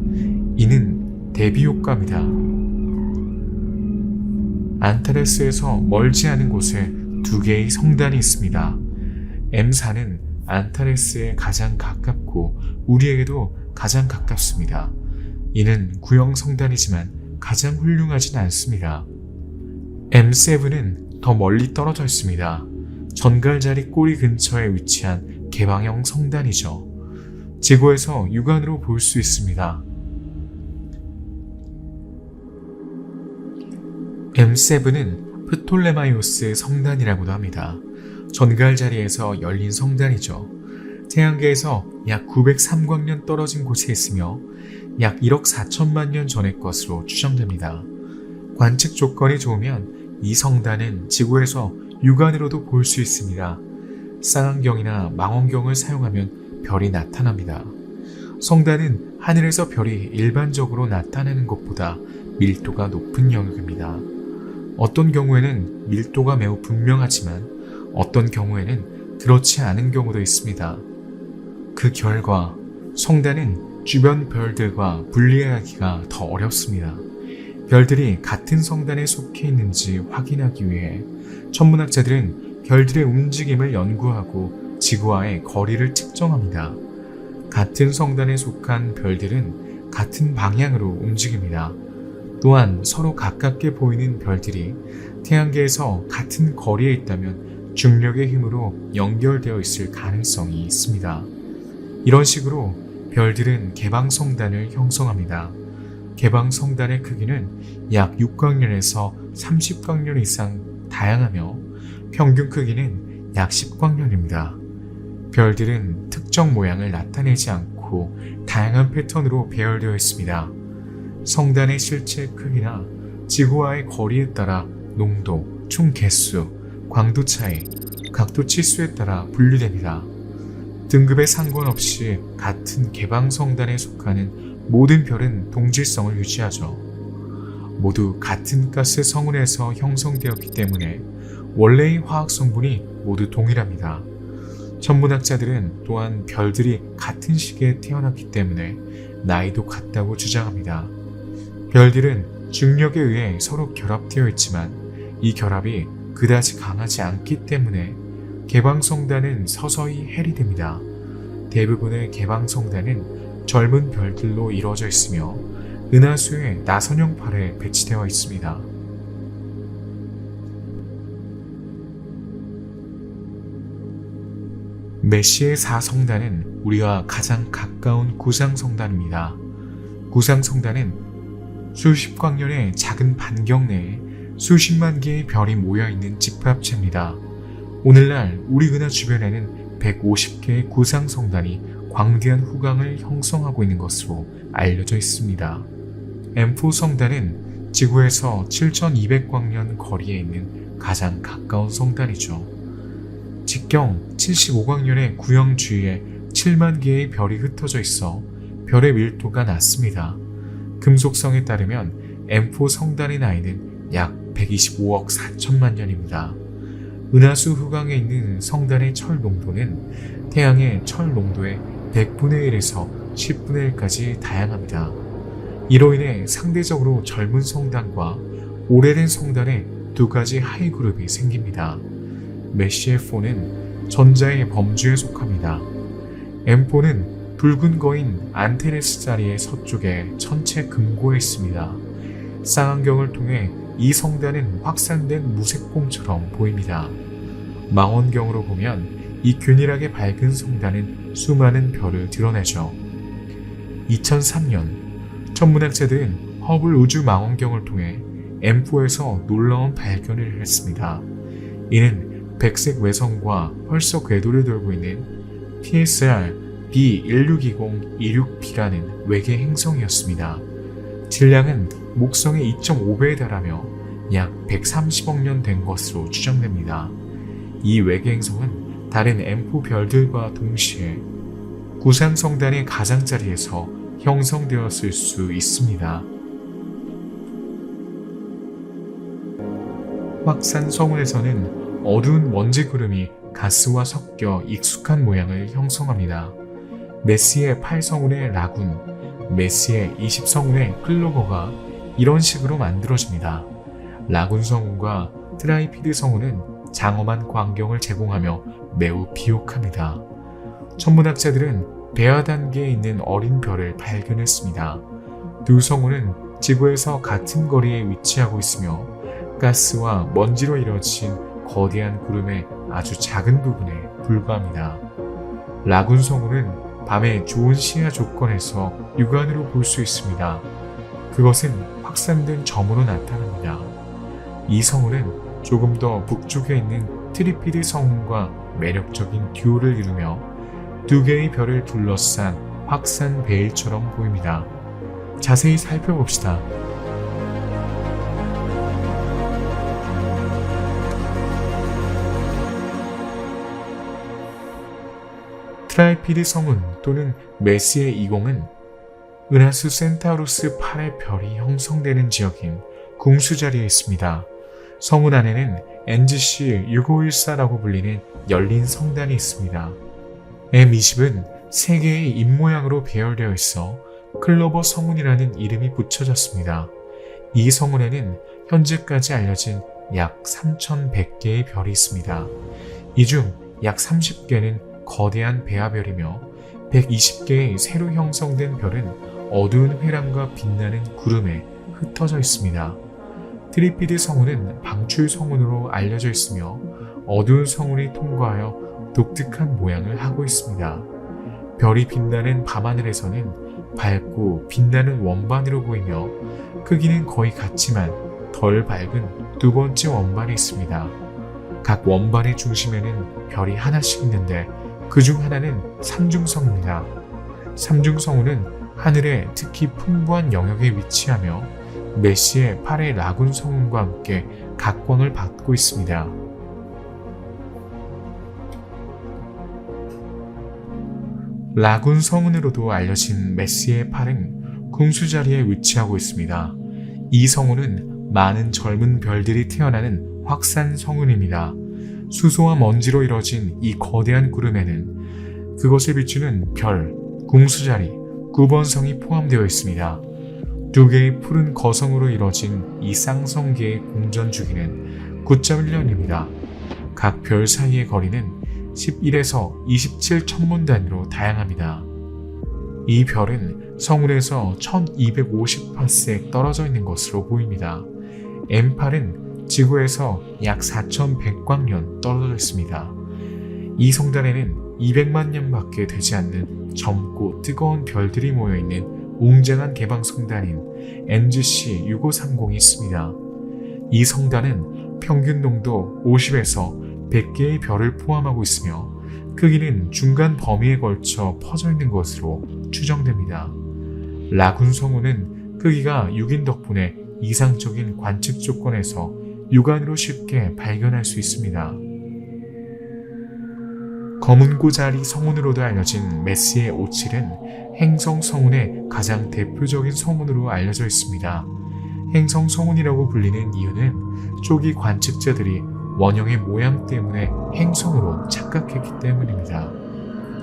이는 대비 효과입니다. 안타레스에서 멀지 않은 곳에 2개의 성단이 있습니다. M4는 안타레스에 가장 가깝고 우리에게도 가장 가깝습니다. 이는 구형 성단이지만 가장 훌륭하진 않습니다. M7은 더 멀리 떨어져 있습니다. 전갈자리 꼬리 근처에 위치한 개방형 성단이죠. 지구에서 육안으로 볼 수 있습니다. M7은 프톨레마이오스 성단이라고도 합니다. 전갈자리에서 열린 성단이죠. 태양계에서 약 903광년 떨어진 곳에 있으며 약 1억 4천만 년 전의 것으로 추정됩니다. 관측 조건이 좋으면 이 성단은 지구에서 육안으로도 볼 수 있습니다. 쌍안경이나 망원경을 사용하면 별이 나타납니다. 성단은 하늘에서 별이 일반적으로 나타나는 것보다 밀도가 높은 영역입니다. 어떤 경우에는 밀도가 매우 분명하지만 어떤 경우에는 그렇지 않은 경우도 있습니다. 그 결과 성단은 주변 별들과 분리하기가 더 어렵습니다. 별들이 같은 성단에 속해 있는지 확인하기 위해 천문학자들은 별들의 움직임을 연구하고 지구와의 거리를 측정합니다. 같은 성단에 속한 별들은 같은 방향으로 움직입니다. 또한 서로 가깝게 보이는 별들이 태양계에서 같은 거리에 있다면 중력의 힘으로 연결되어 있을 가능성이 있습니다. 이런 식으로 별들은 개방성단을 형성합니다. 개방성단의 크기는 약 6광년에서 30광년 이상 다양하며 평균 크기는 약 10광년입니다. 별들은 특정 모양을 나타내지 않고 다양한 패턴으로 배열되어 있습니다. 성단의 실제 크기나 지구와의 거리에 따라 농도, 총 개수, 광도 차이, 각도 치수에 따라 분류됩니다. 등급에 상관없이 같은 개방성단에 속하는 모든 별은 동질성을 유지하죠. 모두 같은 가스 성운에서 형성되었기 때문에 원래의 화학 성분이 모두 동일합니다. 천문학자들은 또한 별들이 같은 시기에 태어났기 때문에 나이도 같다고 주장합니다. 별들은 중력에 의해 서로 결합되어 있지만 이 결합이 그다지 강하지 않기 때문에 개방성단은 서서히 해리됩니다. 대부분의 개방성단은 젊은 별들로 이루어져 있으며 은하수의 나선형팔에 배치되어 있습니다. 메시의 4성단은 우리와 가장 가까운 구상성단입니다. 구상성단은 수십 광년의 작은 반경 내에 수십만 개의 별이 모여있는 집합체입니다. 오늘날 우리 은하 주변에는 150개의 구상성단이 광대한 후광을 형성하고 있는 것으로 알려져 있습니다. M4 성단은 지구에서 7200광년 거리에 있는 가장 가까운 성단이죠. 직경 75광년의 구형 주위에 7만 개의 별이 흩어져 있어 별의 밀도가 낮습니다. 금속성에 따르면 M4 성단의 나이는 약 125억 4천만 년입니다. 은하수 후광에 있는 성단의 철 농도는 태양의 철 농도의 100분의 1에서 10분의 1까지 다양합니다. 이로 인해 상대적으로 젊은 성단과 오래된 성단의 두 가지 하위 그룹이 생깁니다. 메시의 4는 전자의 범주에 속합니다. M4는 붉은 거인 안테레스 자리의 서쪽에 천체 금고에 있습니다. 쌍안경을 통해 이 성단은 확산된 무색봉처럼 보입니다. 망원경으로 보면 이 균일하게 밝은 성단은 수많은 별을 드러내죠. 2003년 천문학자들은 허블 우주 망원경을 통해 M4에서 놀라운 발견을 했습니다. 이는 백색 외성과 헐석 궤도를 돌고 있는 PSR B162026B라는 외계 행성이었습니다. 질량은 목성의 2.5배에 달하며 약 130억 년 된 것으로 추정됩니다. 이 외계 행성은 다른 M4 별들과 동시에 구상성단의 가장자리에서 형성되었을 수 있습니다. 확산 성운에서는 어두운 먼지 구름이 가스와 섞여 익숙한 모양을 형성합니다. 메시의 8성운의 라군, 메시의 20성운의 클로버가 이런 식으로 만들어집니다. 라군 성운과 트라이피드 성운은 장엄한 광경을 제공하며 매우 비옥합니다. 천문학자들은 배아 단계에 있는 어린 별을 발견했습니다. 두 성운은 지구에서 같은 거리에 위치하고 있으며 가스와 먼지로 이루어진 거대한 구름의 아주 작은 부분에 불과합니다. 라군 성운은 밤에 좋은 시야 조건에서 육안으로 볼 수 있습니다. 그것은 확산된 점으로 나타납니다. 이 성운은 조금 더 북쪽에 있는 트리피드 성운과 매력적인 듀오를 이루며 두 개의 별을 둘러싼 확산 베일처럼 보입니다. 자세히 살펴봅시다. 트라이피드 성운 또는 메시의 20은 은하수 센타우루스 8의 별이 형성되는 지역인 궁수자리에 있습니다. 성운 안에는 NGC 6514라고 불리는 열린 성단이 있습니다. M20은 세 개의 입모양으로 배열되어 있어 클로버 성운이라는 이름이 붙여졌습니다. 이 성운에는 현재까지 알려진 약 3,100개의 별이 있습니다. 이 중 약 30개는 거대한 배아별이며 120개의 새로 형성된 별은 어두운 회랑과 빛나는 구름에 흩어져 있습니다. 트리피드 성운은 방출 성운으로 알려져 있으며 어두운 성운이 통과하여 독특한 모양을 하고 있습니다. 별이 빛나는 밤하늘에서는 밝고 빛나는 원반으로 보이며 크기는 거의 같지만 덜 밝은 두 번째 원반이 있습니다. 각 원반의 중심에는 별이 하나씩 있는데 그 중 하나는 삼중성입니다. 삼중성운은 하늘에 특히 풍부한 영역에 위치하며 메시의 8의 라군 성운과 함께 각광을 받고 있습니다. 라군 성운으로도 알려진 메시의 8은 궁수자리에 위치하고 있습니다. 이 성운은 많은 젊은 별들이 태어나는 확산 성운입니다. 수소와 먼지로 이뤄진 이 거대한 구름에는 그것을 비추는 별, 궁수자리, 9번성이 포함되어 있습니다. 두 개의 푸른 거성으로 이뤄진 이 쌍성계의 공전 주기는 9.1년입니다. 각 별 사이의 거리는 11에서 27 천문 단위로 다양합니다. 이 별은 성운에서 1250파세ක් 떨어져 있는 것으로 보입니다. M8은 지구에서 약 4100광년 떨어져 있습니다. 이 성단에는 200만 년밖에 되지 않는 젊고 뜨거운 별들이 모여있는 웅장한 개방 성단인 NGC 6530이 있습니다. 이 성단은 평균 농도 50에서 100개의 별을 포함하고 있으며 크기는 중간 범위에 걸쳐 퍼져 있는 것으로 추정됩니다. 라군 성운은 크기가 6인 덕분에 이상적인 관측 조건에서 육안으로 쉽게 발견할 수 있습니다. 검은고자리 성운으로도 알려진 메스의 57은 행성 성운의 가장 대표적인 성운으로 알려져 있습니다. 행성 성운이라고 불리는 이유는 초기 관측자들이 원형의 모양 때문에 행성으로 착각했기 때문입니다.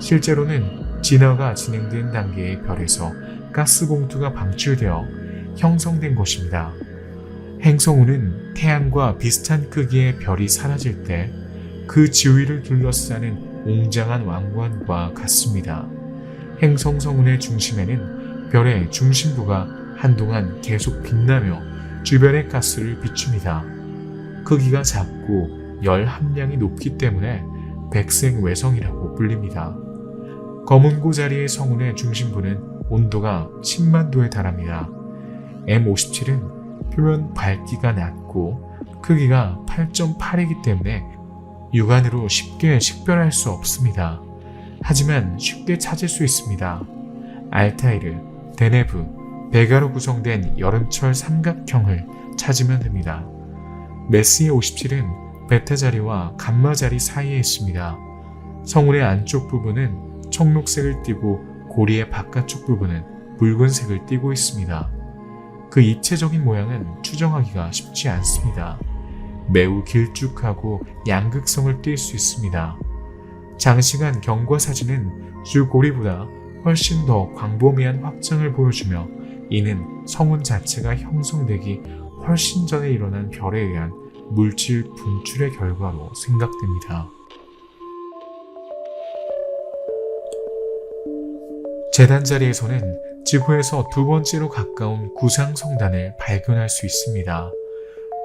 실제로는 진화가 진행된 단계의 별에서 가스 봉투가 방출되어 형성된 것입니다. 행성운은 태양과 비슷한 크기의 별이 사라질 때 그 지위를 둘러싸는 웅장한 왕관과 같습니다. 행성 성운의 중심에는 별의 중심부가 한동안 계속 빛나며 주변의 가스를 비춥니다. 크기가 작고 열 함량이 높기 때문에 백색 외성이라고 불립니다. 검은고자리의 성운의 중심부는 온도가 10만 도에 달합니다. M57은 표면 밝기가 낮고 크기가 8.8이기 때문에 육안으로 쉽게 식별할 수 없습니다. 하지만 쉽게 찾을 수 있습니다. 알타이르, 데네브, 베가로 구성된 여름철 삼각형을 찾으면 됩니다. 메스의 57은 베타 자리와 감마 자리 사이에 있습니다. 성운의 안쪽 부분은 청록색을 띠고 고리의 바깥쪽 부분은 붉은색을 띠고 있습니다. 그 입체적인 모양은 추정하기가 쉽지 않습니다. 매우 길쭉하고 양극성을 띌 수 있습니다. 장시간 경과 사진은 주 고리보다 훨씬 더 광범위한 확장을 보여주며 이는 성운 자체가 형성되기 훨씬 전에 일어난 별에 의한 물질 분출의 결과로 생각됩니다. 재단 자리에서는 지구에서 두 번째로 가까운 구상성단을 발견할 수 있습니다.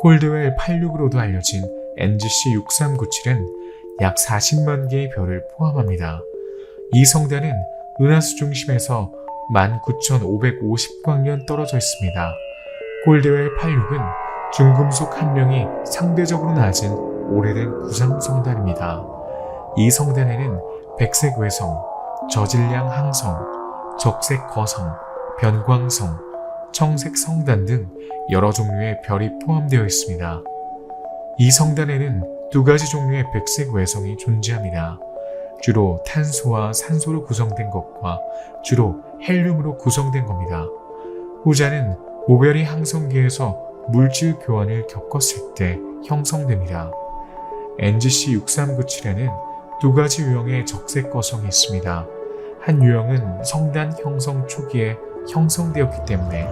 콜드웰 86으로도 알려진 NGC 6397은 약 40만 개의 별을 포함합니다. 이 성단은 은하수 중심에서 19,550광년 떨어져 있습니다. 콜드웰 86은 중금속 함량이 상대적으로 낮은 오래된 구상성단입니다. 이 성단에는 백색 외성, 저질량 항성, 적색 거성, 변광성, 청색 성단 등 여러 종류의 별이 포함되어 있습니다. 이 성단에는 두 가지 종류의 백색 외성이 존재합니다. 주로 탄소와 산소로 구성된 것과 주로 헬륨으로 구성된 겁니다. 후자는 모별이 항성계에서 물질 교환을 겪었을 때 형성됩니다. NGC 6397에는 두 가지 유형의 적색 거성이 있습니다. 한 유형은 성단 형성 초기에 형성되었기 때문에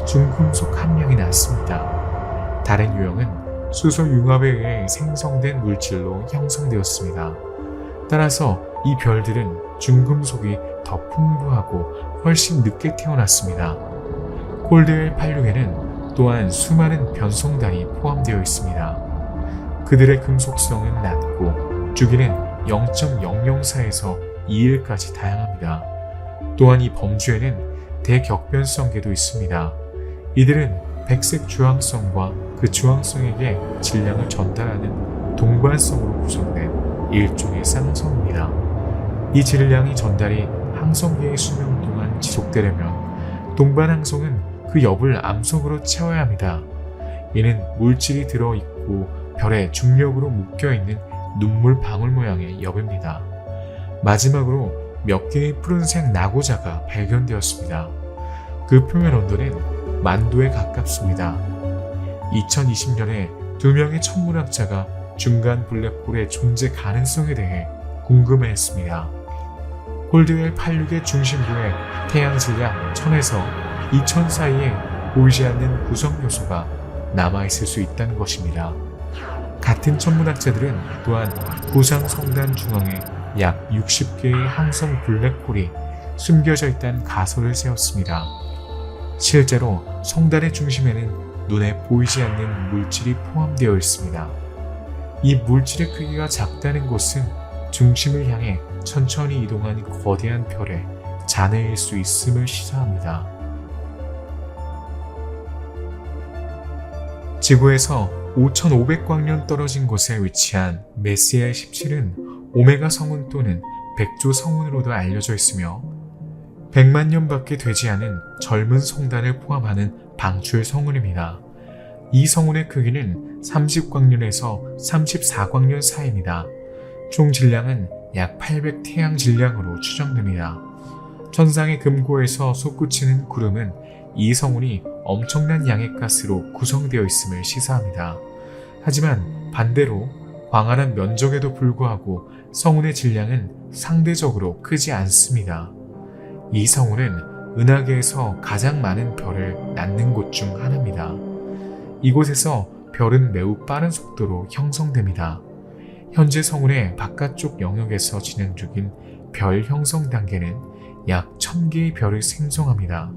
중금속 함량이 낮습니다. 다른 유형은 수소 융합에 의해 생성된 물질로 형성되었습니다. 따라서 이 별들은 중금속이 더 풍부하고 훨씬 늦게 태어났습니다. 콜드웰 86에는 또한 수많은 변성단이 포함되어 있습니다. 그들의 금속성은 낮고 주기는 0.004에서 2일까지 다양합니다. 또한 이 범주에는 대격변성계도 있습니다. 이들은 백색 주황성과 그 주황성에게 질량을 전달하는 동반성으로 구성된 일종의 쌍성입니다. 이 질량이 전달이 항성계의 수명 동안 지속되려면 동반항성은 그 엽을 암석으로 채워야 합니다. 이는 물질이 들어있고 별의 중력으로 묶여있는 눈물 방울 모양의 엽입니다. 마지막으로 몇 개의 푸른색 나고자가 발견되었습니다. 그 표면 온도는 10,000도에 가깝습니다. 2020년에 2명의 천문학자가 중간 블랙홀의 존재 가능성에 대해 궁금해했습니다. 콜드웰 86의 중심부에 태양 질량 1000에서 2000 사이에 보이지 않는 구성 요소가 남아있을 수 있다는 것입니다. 같은 천문학자들은 또한 구상 성단 중앙에 약 60개의 항성 블랙홀이 숨겨져 있다는 가설을 세웠습니다. 실제로 성단의 중심에는 눈에 보이지 않는 물질이 포함되어 있습니다. 이 물질의 크기가 작다는 것은 중심을 향해 천천히 이동한 거대한 별의 잔해일 수 있음을 시사합니다. 지구에서 5,500광년 떨어진 곳에 위치한 메시아의 17은 오메가 성운 또는 백조 성운으로도 알려져 있으며 100만 년밖에 되지 않은 젊은 성단을 포함하는 방출 성운입니다. 이 성운의 크기는 30광년에서 34광년 사이입니다. 총 질량은 약 800 태양 질량으로 추정됩니다. 천상의 금고에서 솟구치는 구름은 이 성운이 엄청난 양의 가스로 구성되어 있음을 시사합니다. 하지만 반대로 광활한 면적에도 불구하고 성운의 질량은 상대적으로 크지 않습니다. 이 성운은 은하계에서 가장 많은 별을 낳는 곳 중 하나입니다. 이곳에서 별은 매우 빠른 속도로 형성됩니다. 현재 성운의 바깥쪽 영역에서 진행 중인 별 형성 단계는 약 1000개의 별을 생성합니다.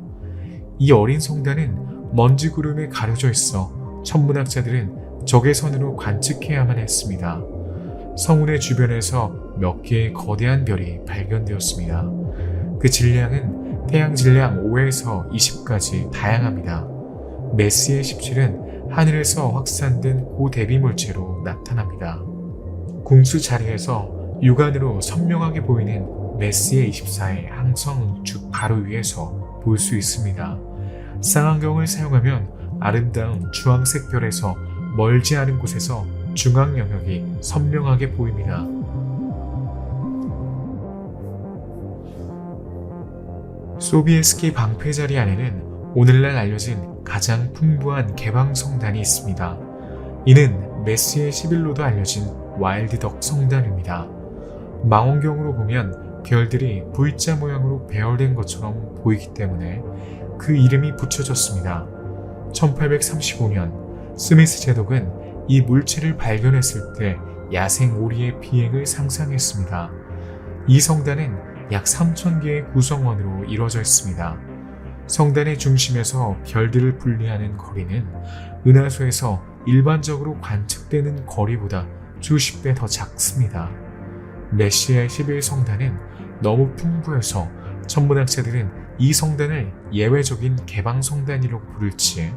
이 어린 성단은 먼지 구름에 가려져 있어 천문학자들은 적외선으로 관측해야만 했습니다. 성운의 주변에서 몇 개의 거대한 별이 발견되었습니다. 그 질량은 태양 질량 5에서 20까지 다양합니다. 메시의 17은 하늘에서 확산된 고대비 물체로 나타납니다. 궁수 자리에서 육안으로 선명하게 보이는 메시의 24의 항성 우측 바로 위에서 볼 수 있습니다. 쌍안경을 사용하면 아름다운 주황색 별에서 멀지 않은 곳에서 중앙 영역이 선명하게 보입니다. 소비에스키 방패 자리 안에는 오늘날 알려진 가장 풍부한 개방 성단이 있습니다. 이는 메시의 11로도 알려진 와일드덕 성단입니다. 망원경으로 보면 별들이 V자 모양으로 배열된 것처럼 보이기 때문에 그 이름이 붙여졌습니다. 1835년 스미스 제독은 이 물체를 발견했을 때 야생 오리의 비행을 상상했습니다. 이 성단은 약 3000개의 구성원으로 이루어져 있습니다. 성단의 중심에서 별들을 분리하는 거리는 은하수에서 일반적으로 관측되는 거리보다 수십 배 더 작습니다. 메시아의 11성단은 너무 풍부해서 천문학자들은 이 성단을 예외적인 개방성단이라고 부를지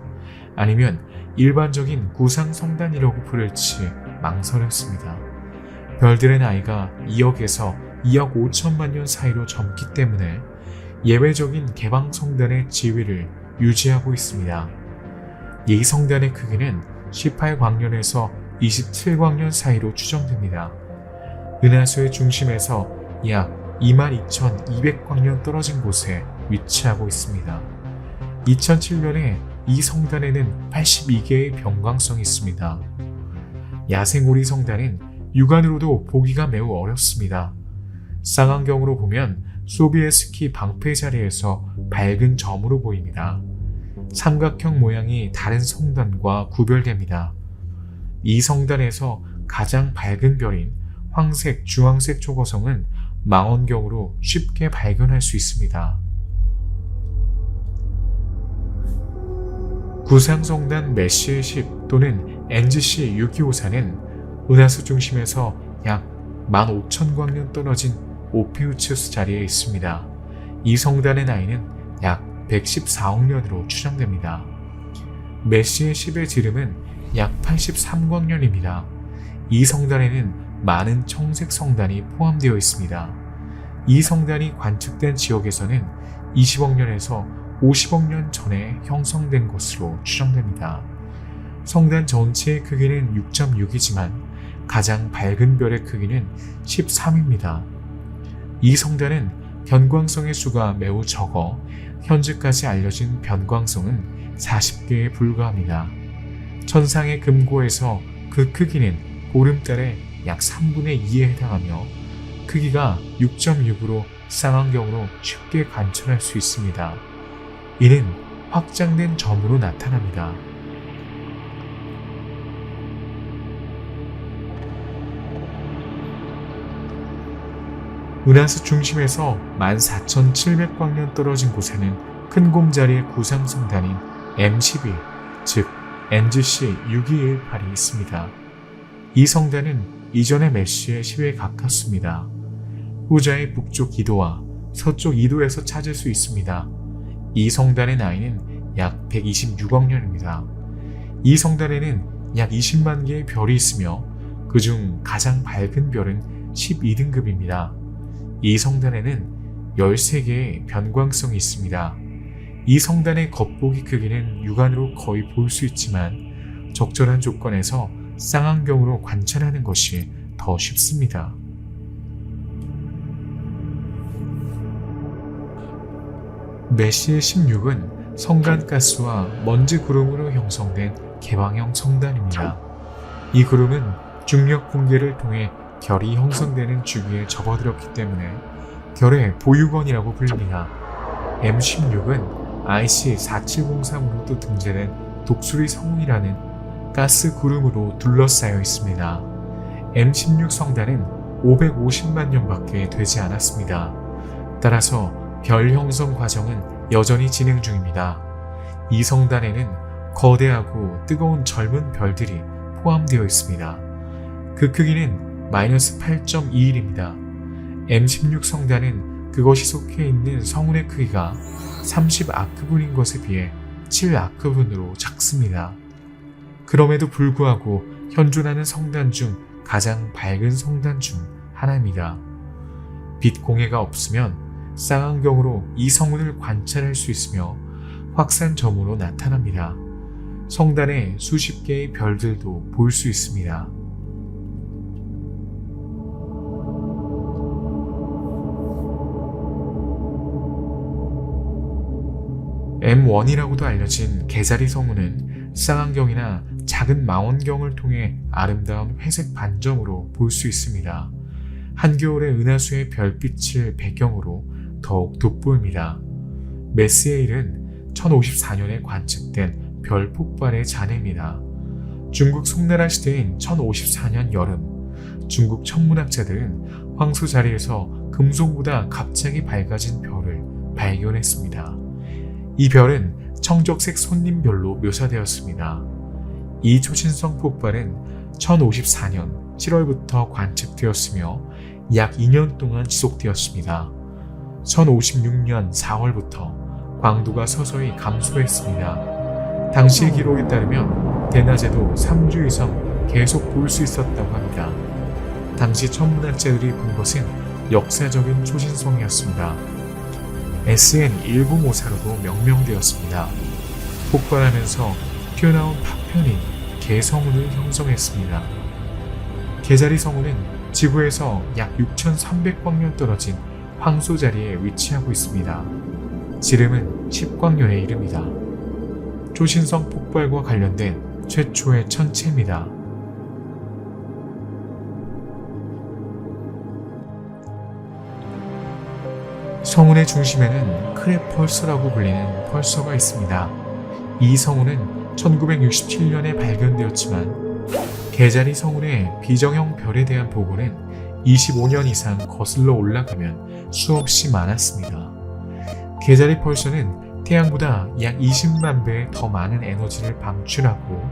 아니면 일반적인 구상성단이라고 부를지 망설였습니다. 별들의 나이가 2억에서 2억 5천만 년 사이로 젊기 때문에 예외적인 개방성단의 지위를 유지하고 있습니다. 이 성단의 크기는 18광년에서 27광년 사이로 추정됩니다. 은하수의 중심에서 약 22,200광년 떨어진 곳에 위치하고 있습니다. 2007년에 이 성단에는 82개의 변광성이 있습니다. 야생오리 성단은 육안으로도 보기가 매우 어렵습니다. 쌍안경으로 보면 소비에스키 방패 자리에서 밝은 점으로 보입니다. 삼각형 모양이 다른 성단과 구별됩니다. 이 성단에서 가장 밝은 별인 황색, 주황색 초고성은 망원경으로 쉽게 발견할 수 있습니다. 구상성단 메시의 10 또는 NGC 625사는 은하수 중심에서 약 15,000광년 떨어진 오피우치우스 자리에 있습니다. 이 성단의 나이는 약 114억 년으로 추정됩니다. 메시의 10의 지름은 약 83광년입니다. 이 성단에는 많은 청색 성단이 포함되어 있습니다. 이 성단이 관측된 지역에서는 20억 년에서 50억 년 전에 형성된 것으로 추정됩니다. 성단 전체의 크기는 6.6이지만 가장 밝은 별의 크기는 13입니다. 이 성단은 변광성의 수가 매우 적어 현재까지 알려진 변광성은 40개에 불과합니다. 천상의 금고에서 그 크기는 보름달의 약 3분의 2에 해당하며 크기가 6.6으로 쌍안경으로 쉽게 관찰할 수 있습니다. 이는 확장된 점으로 나타납니다. 은하수 중심에서 14,700광년 떨어진 곳에는 큰 곰자리의 구상성단인 M12, 즉 NGC 6218이 있습니다. 이 성단은 이전의 메시의 10에 가깝습니다. 후자의 북쪽 2도와 서쪽 2도에서 찾을 수 있습니다. 이 성단의 나이는 약 126억 년입니다. 이 성단에는 약 20만 개의 별이 있으며 그중 가장 밝은 별은 12등급입니다. 이 성단에는 13개의 변광성이 있습니다. 이 성단의 겉보기 크기는 육안으로 거의 볼 수 있지만 적절한 조건에서 쌍안경으로 관찰하는 것이 더 쉽습니다. 메시의 16은 성간가스와 먼지 구름으로 형성된 개방형 성단입니다. 이 구름은 중력 붕괴를 통해 결이 형성되는 주기에 접어들었기 때문에 결의 보유건이라고 불립니다. M16은 IC4703으로도 등재된 독수리 성운이라는 가스 구름으로 둘러싸여 있습니다. M16 성단은 550만 년밖에 되지 않았습니다. 따라서 별 형성 과정은 여전히 진행 중입니다. 이 성단에는 거대하고 뜨거운 젊은 별들이 포함되어 있습니다. 그 크기는 마이너스 8.21입니다. M16 성단은 그것이 속해 있는 성운의 크기가 30아크분인 것에 비해 7아크분으로 작습니다. 그럼에도 불구하고 현존하는 성단 중 가장 밝은 성단 중 하나입니다. 빛 공해가 없으면 쌍안경으로 이 성운을 관찰할 수 있으며 확산점으로 나타납니다. 성단에 수십 개의 별들도 볼 수 있습니다. M1이라고도 알려진 개자리 성운은 쌍안경이나 작은 망원경을 통해 아름다운 회색 반점으로 볼 수 있습니다. 한겨울의 은하수의 별빛을 배경으로 더욱 돋보입니다. 메스에일은 1054년에 관측된 별 폭발의 잔해입니다. 중국 송나라 시대인 1054년 여름, 중국 천문학자들은 황소 자리에서 금속보다 갑자기 밝아진 별을 발견했습니다. 이 별은 청적색 손님별로 묘사되었습니다. 이 초신성 폭발은 1054년 7월부터 관측되었으며 약 2년 동안 지속되었습니다. 1056년 4월부터 광도가 서서히 감소했습니다. 당시 기록에 따르면 대낮에도 3주 이상 계속 볼 수 있었다고 합니다. 당시 천문학자들이 본 것은 역사적인 초신성이었습니다. SN1054로도 명명되었습니다. 폭발하면서 튀어나온 파편이 개성운을 형성했습니다. 개자리 성운은 지구에서 약 6300광년 떨어진 황소 자리에 위치하고 있습니다. 지름은 10광년에 이릅니다. 초신성 폭발과 관련된 최초의 천체입니다. 성운의 중심에는 크랩 펄서라고 불리는 펄서가 있습니다. 이 성운은 1967년에 발견되었지만 개자리 성운의 비정형 별에 대한 보고는 25년 이상 거슬러 올라가면 수없이 많았습니다. 개자리 펄서는 태양보다 약 20만 배 더 많은 에너지를 방출하고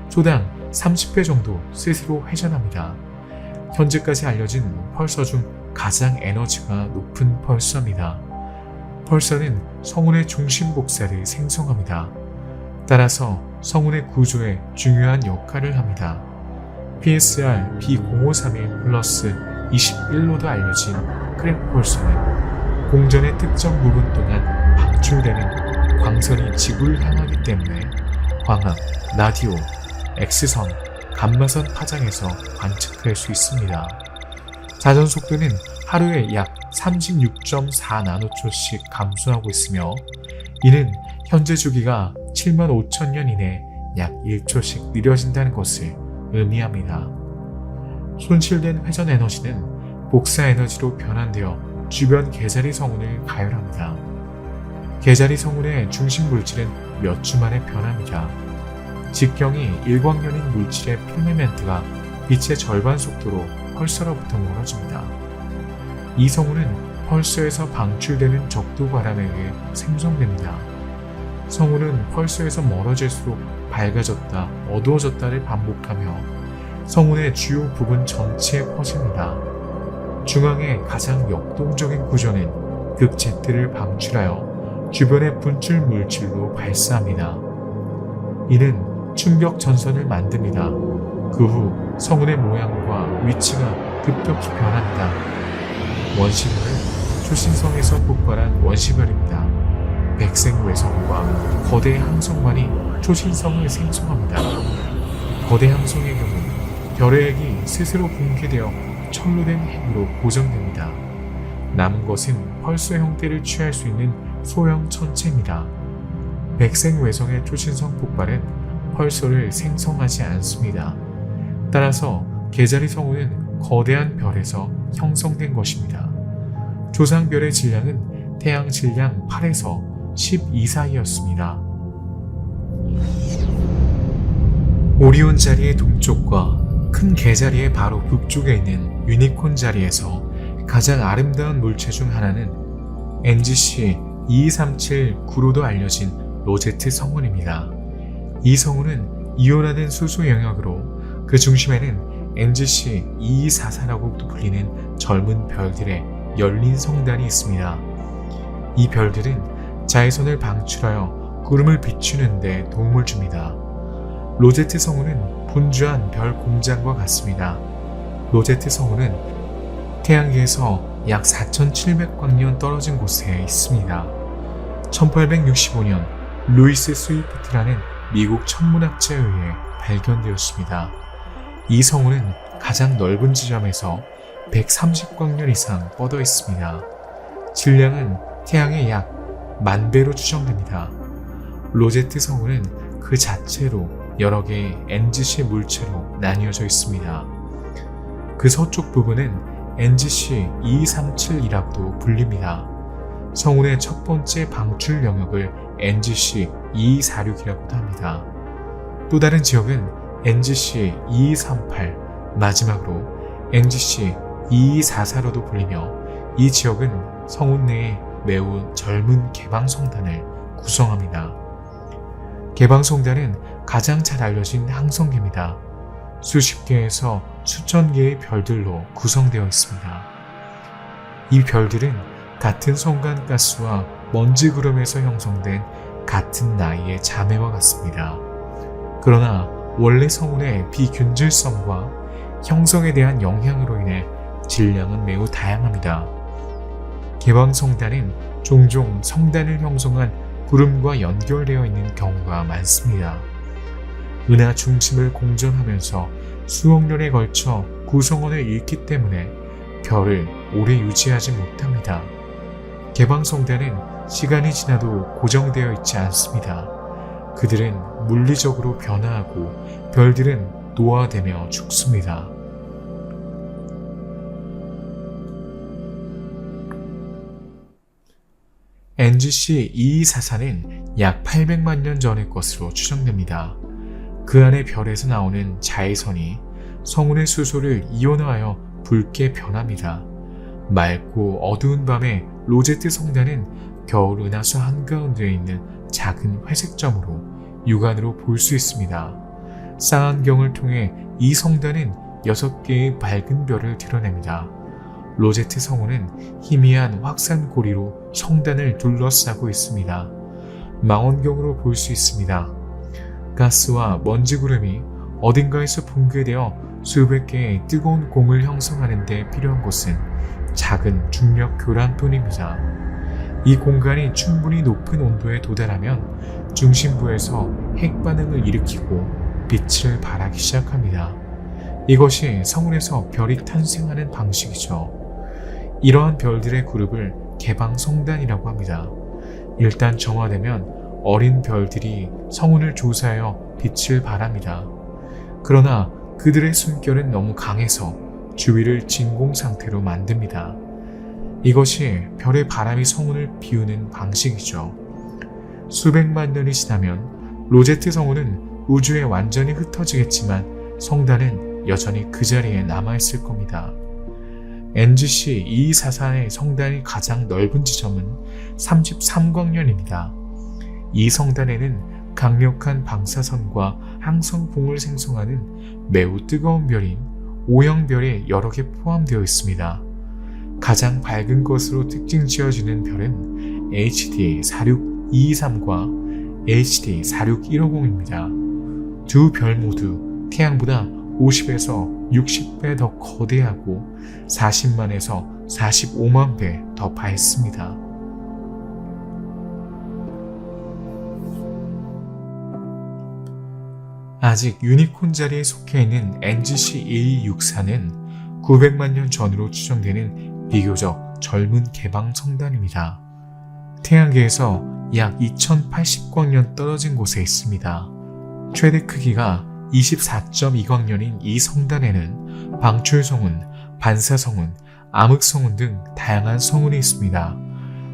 초당 30배 정도 스스로 회전합니다. 현재까지 알려진 펄서 중 가장 에너지가 높은 펄서입니다. 펄서는 성운의 중심 복사를 생성합니다. 따라서 성운의 구조에 중요한 역할을 합니다. PSR B0531 플러스 21로도 알려진 크랩 펄서는 공전의 특정 부분 동안 방출되는 광선이 지구를 향하기 때문에 광학, 라디오, X선, 감마선 파장에서 관측할 수 있습니다. 자전 속도는 하루에 약 36.4나노초씩 감소하고 있으며 이는 현재 주기가 75,000년 이내 약 1초씩 느려진다는 것을 의미합니다. 손실된 회전 에너지는 복사 에너지로 변환되어 주변 개자리 성운을 가열합니다. 개자리 성운의 중심 물질은 몇 주 만에 변합니다. 직경이 일광년인 물질의 필리멘트가 빛의 절반 속도로 펄서로부터 멀어집니다. 이 성운은 펄서에서 방출되는 적도 바람에 의해 생성됩니다. 성운은 펄서에서 멀어질수록 밝아졌다, 어두워졌다를 반복하며 성운의 주요 부분 전체에 퍼집니다. 중앙의 가장 역동적인 구조는 극 Z를 방출하여 주변의 분출 물질로 발사합니다. 이는 충격 전선을 만듭니다. 그 후 성운의 모양과 위치가 급격히 변합니다. 원심을 초신성에서 폭발한 원시별입니다. 백색외성과 거대 항성만이 초신성을 생성합니다. 거대 항성의 경우 별의 핵이 스스로 붕괴되어 철로된 핵으로 고정됩니다. 남은 것은 펄서 형태를 취할 수 있는 소형 천체입니다. 백색외성의 초신성 폭발은 펄서를 생성하지 않습니다. 따라서 개자리 성운은 거대한 별에서 형성된 것입니다. 조상별의 질량은 태양 질량 8에서 12 사이였습니다. 오리온 자리의 동쪽과 큰 개자리의 바로 북쪽에 있는 유니콘 자리에서 가장 아름다운 물체 중 하나는 NGC 2237-9로도 알려진 로제트 성운입니다. 이 성운은 이온화된 수소 영역으로 그 중심에는 NGC 2244라고도 불리는 젊은 별들의 열린 성단이 있습니다. 이 별들은 자외선을 방출하여 구름을 비추는 데 도움을 줍니다. 로제트 성운은 분주한 별 공장과 같습니다. 로제트 성운은 태양계에서 약 4,700광년 떨어진 곳에 있습니다. 1865년 루이스 스위프트라는 미국 천문학자에 의해 발견되었습니다. 이 성운은 가장 넓은 지점에서 130광년 이상 뻗어 있습니다. 질량은 태양의 약 10,000배로 추정됩니다. 로제트 성운은 그 자체로 여러 개의 NGC 물체로 나뉘어져 있습니다. 그 서쪽 부분은 NGC 2237이라고도 불립니다. 성운의 첫 번째 방출 영역을 NGC 2246이라고도 합니다. 또 다른 지역은 NGC 2238, 마지막으로 NGC 2244로도 불리며 이 지역은 성운 내에 매우 젊은 개방성단을 구성합니다. 개방성단은 가장 잘 알려진 항성계입니다. 수십 개에서 수천 개의 별들로 구성되어 있습니다. 이 별들은 같은 성간가스와 먼지 구름에서 형성된 같은 나이의 자매와 같습니다. 그러나 원래 성운의 비균질성과 형성에 대한 영향으로 인해 질량은 매우 다양합니다. 개방성단은 종종 성단을 형성한 구름과 연결되어 있는 경우가 많습니다. 은하 중심을 공전하면서 수억 년에 걸쳐 구성원을 잃기 때문에 별을 오래 유지하지 못합니다. 개방성단은 시간이 지나도 고정되어 있지 않습니다. 그들은 물리적으로 변화하고 별들은 노화되며 죽습니다. NGC 2244는 약 800만 년 전의 것으로 추정됩니다. 그 안의 별에서 나오는 자외선이 성운의 수소를 이온화하여 붉게 변합니다. 맑고 어두운 밤에 로제트 성단은 겨울 은하수 한가운데에 있는 작은 회색점으로 육안으로 볼 수 있습니다. 쌍안경을 통해 이 성단은 6개의 밝은 별을 드러냅니다. 로제트 성운은 희미한 확산고리로 성단을 둘러싸고 있습니다. 망원경으로 볼 수 있습니다. 가스와 먼지 구름이 어딘가에서 붕괴되어 수백 개의 뜨거운 공을 형성하는 데 필요한 곳은 작은 중력 교란뿐입니다. 이 공간이 충분히 높은 온도에 도달하면 중심부에서 핵 반응을 일으키고 빛을 발하기 시작합니다. 이것이 성운에서 별이 탄생하는 방식이죠. 이러한 별들의 그룹을 개방성단이라고 합니다. 일단 정화되면 어린 별들이 성운을 조사하여 빛을 발합니다. 그러나 그들의 숨결은 너무 강해서 주위를 진공 상태로 만듭니다. 이것이 별의 바람이 성운을 비우는 방식이죠. 수백만 년이 지나면 로제트 성운은 우주에 완전히 흩어지겠지만 성단은 여전히 그 자리에 남아있을 겁니다. NGC 2244의 성단이 가장 넓은 지점은 33광년입니다. 이 성단에는 강력한 방사선과 항성봉을 생성하는 매우 뜨거운 별인 O형별이 여러 개 포함되어 있습니다. 가장 밝은 것으로 특징 지어지는 별은 HD 46223과 HD 46150입니다. 두 별 모두 태양보다 50에서 60배 더 거대하고 40만에서 45만 배 더 밝습니다. 아직 유니콘 자리에 속해 있는 NGC 1264는 900만 년 전으로 추정되는 비교적 젊은 개방 성단입니다. 태양계에서 약 2080광년 떨어진 곳에 있습니다. 최대 크기가 24.2광년인 이 성단에는 방출성운, 반사성운, 암흑성운 등 다양한 성운이 있습니다.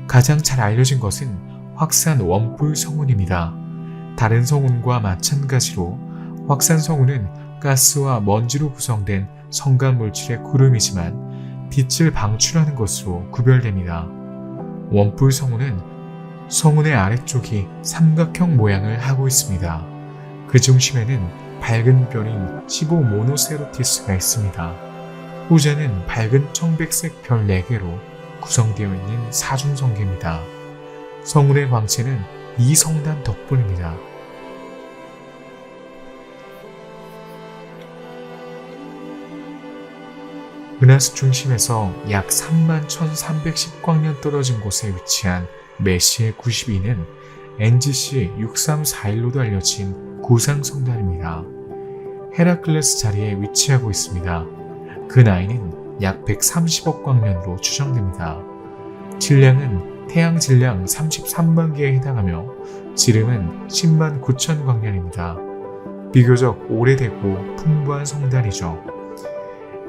가장 잘 알려진 것은 확산 원뿔 성운입니다. 다른 성운과 마찬가지로 확산 성운은 가스와 먼지로 구성된 성간 물질의 구름이지만 빛을 방출하는 것으로 구별됩니다. 원뿔 성운은 성운의 아래쪽이 삼각형 모양을 하고 있습니다. 그 중심에는 밝은 별인 15모노세로티스가 있습니다. 후자는 밝은 청백색 별 4개로 구성되어 있는 사중성계입니다. 성운의 광채는 이 성단 덕분입니다. 은하수 중심에서 약 31,310광년 떨어진 곳에 위치한 메시의 92는 NGC 6341로도 알려진 구상성단입니다. 헤라클레스 자리에 위치하고 있습니다. 그 나이는 약 130억 광년으로 추정됩니다. 질량은 태양 질량 33만 개에 해당하며 지름은 10만 9천 광년입니다. 비교적 오래되고 풍부한 성단이죠.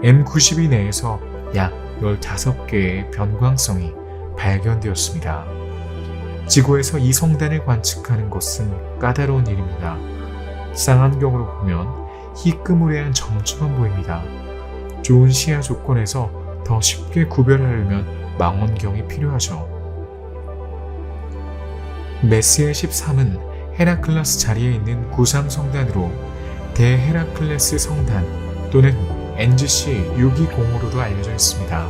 M92 내에서 약 15개의 변광성이 발견되었습니다. 지구에서 이 성단을 관측하는 것은 까다로운 일입니다. 쌍안경으로 보면 희끄무레한 점처럼 보입니다. 좋은 시야 조건에서 더 쉽게 구별하려면 망원경이 필요하죠. 메시의 13은 헤라클레스 자리에 있는 구상 성단으로 대헤라클레스 성단 또는 NGC 6205로도 알려져 있습니다.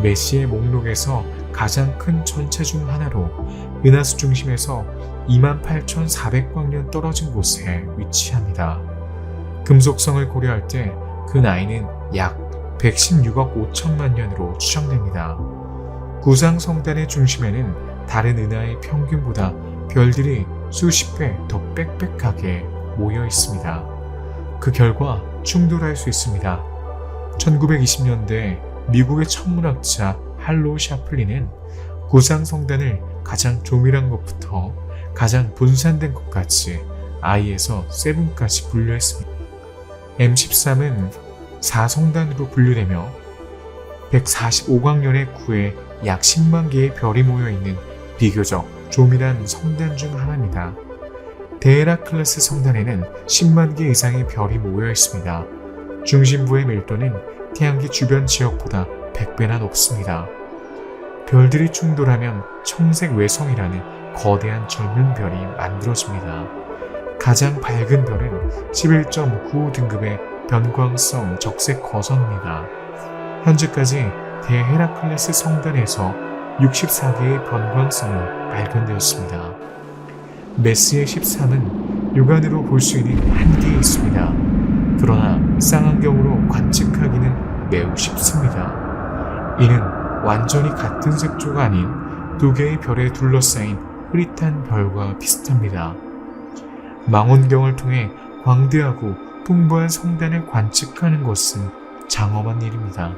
메시의 목록에서 가장 큰 천체 중 하나로 은하수 중심에서 28,400광년 떨어진 곳에 위치합니다. 금속성을 고려할 때 그 나이는 약 116억 5천만 년으로 추정됩니다. 구상 성단의 중심에는 다른 은하의 평균보다 별들이 수십 배 더 빽빽하게 모여 있습니다. 그 결과 충돌할 수 있습니다. 1920년대 미국의 천문학자 할로우 샤플리는 구상 성단을 가장 조밀한 것부터 가장 분산된 것까지 I에서 7까지 분류했습니다. M13은 4성단으로 분류되며 145광년의 구에 약 10만 개의 별이 모여있는 비교적 조밀한 성단 중 하나입니다. 대헤라클레스 성단에는 10만 개 이상의 별이 모여 있습니다. 중심부의 밀도는 태양계 주변 지역보다 100배나 높습니다. 별들이 충돌하면 청색 외성이라는 거대한 젊은 별이 만들어집니다. 가장 밝은 별은 11.95 등급의 변광성 적색 거성입니다. 현재까지 대헤라클레스 성단에서 64개의 변광성이 발견되었습니다. 메시의 13은 육안으로 볼 수 있는 한계에 있습니다. 그러나 쌍안경으로 관측하기는 매우 쉽습니다. 이는 완전히 같은 색조가 아닌 두 개의 별에 둘러싸인 흐릿한 별과 비슷합니다. 망원경을 통해 광대하고 풍부한 성단을 관측하는 것은 장엄한 일입니다.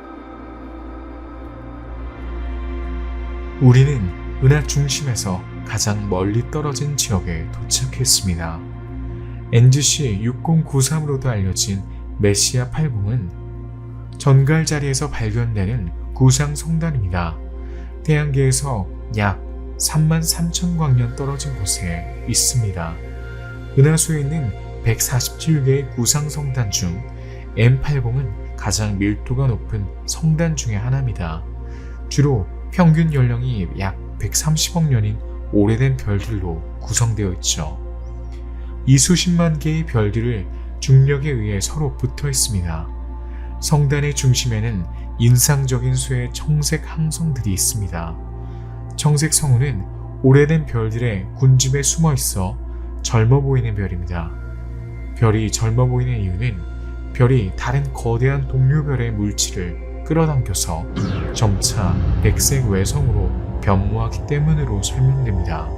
우리는 은하 중심에서 가장 멀리 떨어진 지역에 도착했습니다. NGC 6093으로도 알려진 메시아 80은 전갈 자리에서 발견되는 구상 성단입니다. 태양계에서 약 33,000광년 떨어진 곳에 있습니다. 은하수에 있는 147개의 구상 성단 중 M80은 가장 밀도가 높은 성단 중의 하나입니다. 주로 평균 연령이 약 130억 년인 오래된 별들로 구성되어 있죠. 이 수십만 개의 별들을 중력에 의해 서로 붙어 있습니다. 성단의 중심에는 인상적인 수의 청색 항성들이 있습니다. 청색 성운은 오래된 별들의 군집에 숨어 있어 젊어 보이는 별입니다. 별이 젊어 보이는 이유는 별이 다른 거대한 동료별의 물질을 끌어당겨서 점차 백색 외성으로 변모하기 때문으로 설명됩니다.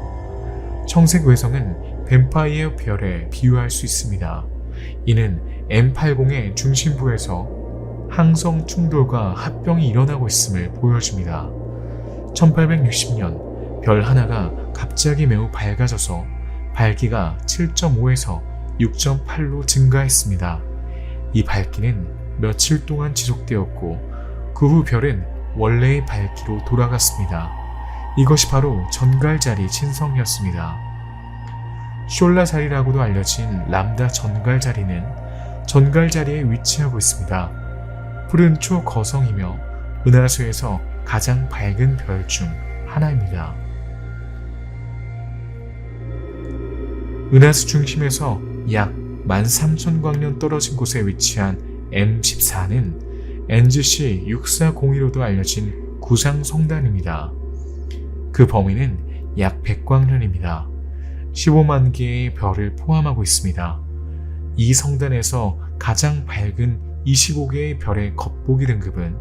청색 외성은 뱀파이어 별에 비유할 수 있습니다. 이는 M80의 중심부에서 항성 충돌과 합병이 일어나고 있음을 보여줍니다. 1860년 별 하나가 갑자기 매우 밝아져서 밝기가 7.5에서 6.8로 증가했습니다. 이 밝기는 며칠 동안 지속되었고 그 후 별은 원래의 밝기로 돌아갔습니다. 이것이 바로 전갈자리 친성이었습니다. 숄라자리라고도 알려진 람다 전갈자리는 전갈자리에 위치하고 있습니다. 푸른 초거성이며 은하수에서 가장 밝은 별 중 하나입니다. 은하수 중심에서 약 13,000광년 떨어진 곳에 위치한 M14는 NGC 6401로도 알려진 구상 성단입니다. 그 범위는 약 100광년입니다. 15만 개의 별을 포함하고 있습니다. 이 성단에서 가장 밝은 25개의 별의 겉보기 등급은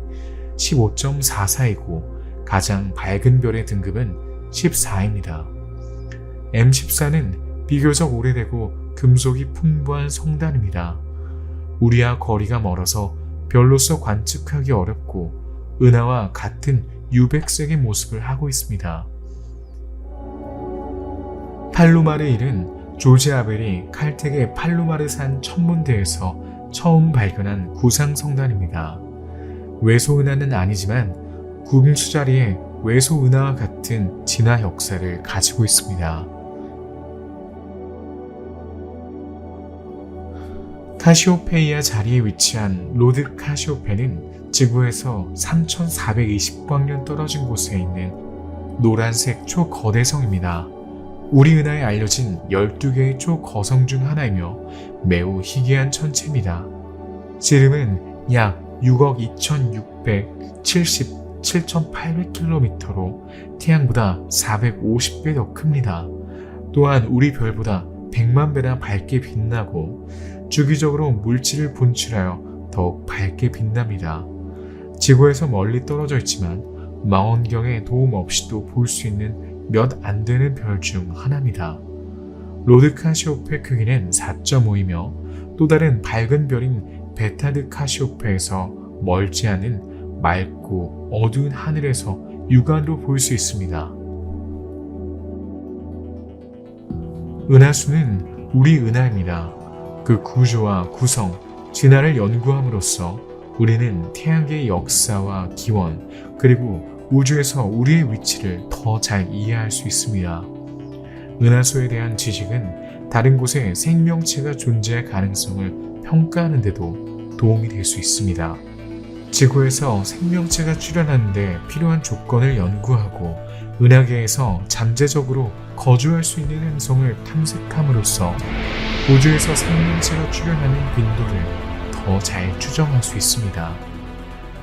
15.44이고 가장 밝은 별의 등급은 14입니다. M14는 비교적 오래되고 금속이 풍부한 성단입니다. 우리와 거리가 멀어서 별로서 관측하기 어렵고 은하와 같은 유백색의 모습을 하고 있습니다. 팔루마르 1은 조지 아벨이 칼텍의 팔루마르산 천문대에서 처음 발견한 구상성단입니다. 외소은하는 아니지만 구빙수자리의 외소은하와 같은 진화 역사를 가지고 있습니다. 카시오페이아 자리에 위치한 로드 카시오페는 지구에서 3420광년 떨어진 곳에 있는 노란색 초거대성입니다. 우리 은하에 알려진 12개의 초거성 중 하나이며 매우 희귀한 천체입니다. 지름은 약 6억 2677,800km로 태양보다 450배 더 큽니다. 또한 우리 별보다 100만 배나 밝게 빛나고 주기적으로 물질을 분출하여 더욱 밝게 빛납니다. 지구에서 멀리 떨어져 있지만 망원경의 도움 없이도 볼 수 있는 몇 안 되는 별 중 하나입니다. 로드 카시오페 크기는 4.5이며 또 다른 밝은 별인 베타드 카시오페에서 멀지 않은 맑고 어두운 하늘에서 육안으로 볼 수 있습니다. 은하수는 우리 은하입니다. 그 구조와 구성, 진화를 연구함으로써 우리는 태양계의 역사와 기원, 그리고 우주에서 우리의 위치를 더 잘 이해할 수 있습니다. 은하수에 대한 지식은 다른 곳에 생명체가 존재할 가능성을 평가하는 데도 도움이 될 수 있습니다. 지구에서 생명체가 출현하는 데 필요한 조건을 연구하고 은하계에서 잠재적으로 거주할 수 있는 행성을 탐색함으로써 우주에서 생명체가 출현하는 빈도를 더 잘 추정할 수 있습니다.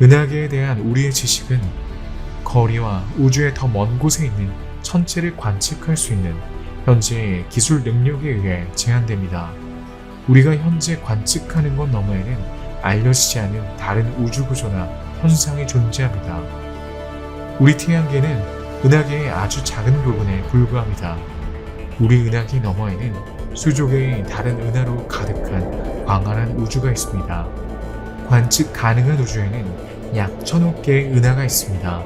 은하계에 대한 우리의 지식은 거리와 우주의 더 먼 곳에 있는 천체를 관측할 수 있는 현재의 기술 능력에 의해 제한됩니다. 우리가 현재 관측하는 것 너머에는 알려지지 않은 다른 우주 구조나 현상이 존재합니다. 우리 태양계는 은하계의 아주 작은 부분에 불과합니다. 우리 은하계 너머에는 수조 개의 다른 은하로 가득한 광활한 우주가 있습니다. 관측 가능한 우주에는 약 1000억 개의 은하가 있습니다.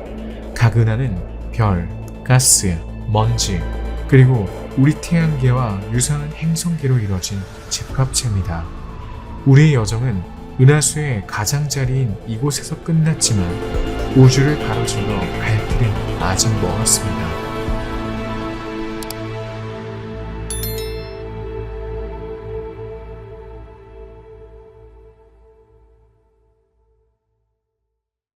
각 은하는 별, 가스, 먼지, 그리고 우리 태양계와 유사한 행성계로 이루어진 집합체입니다. 우리의 여정은 은하수의 가장자리인 이곳에서 끝났지만 우주를 가로질러 갈 길은 아직 멀었습니다.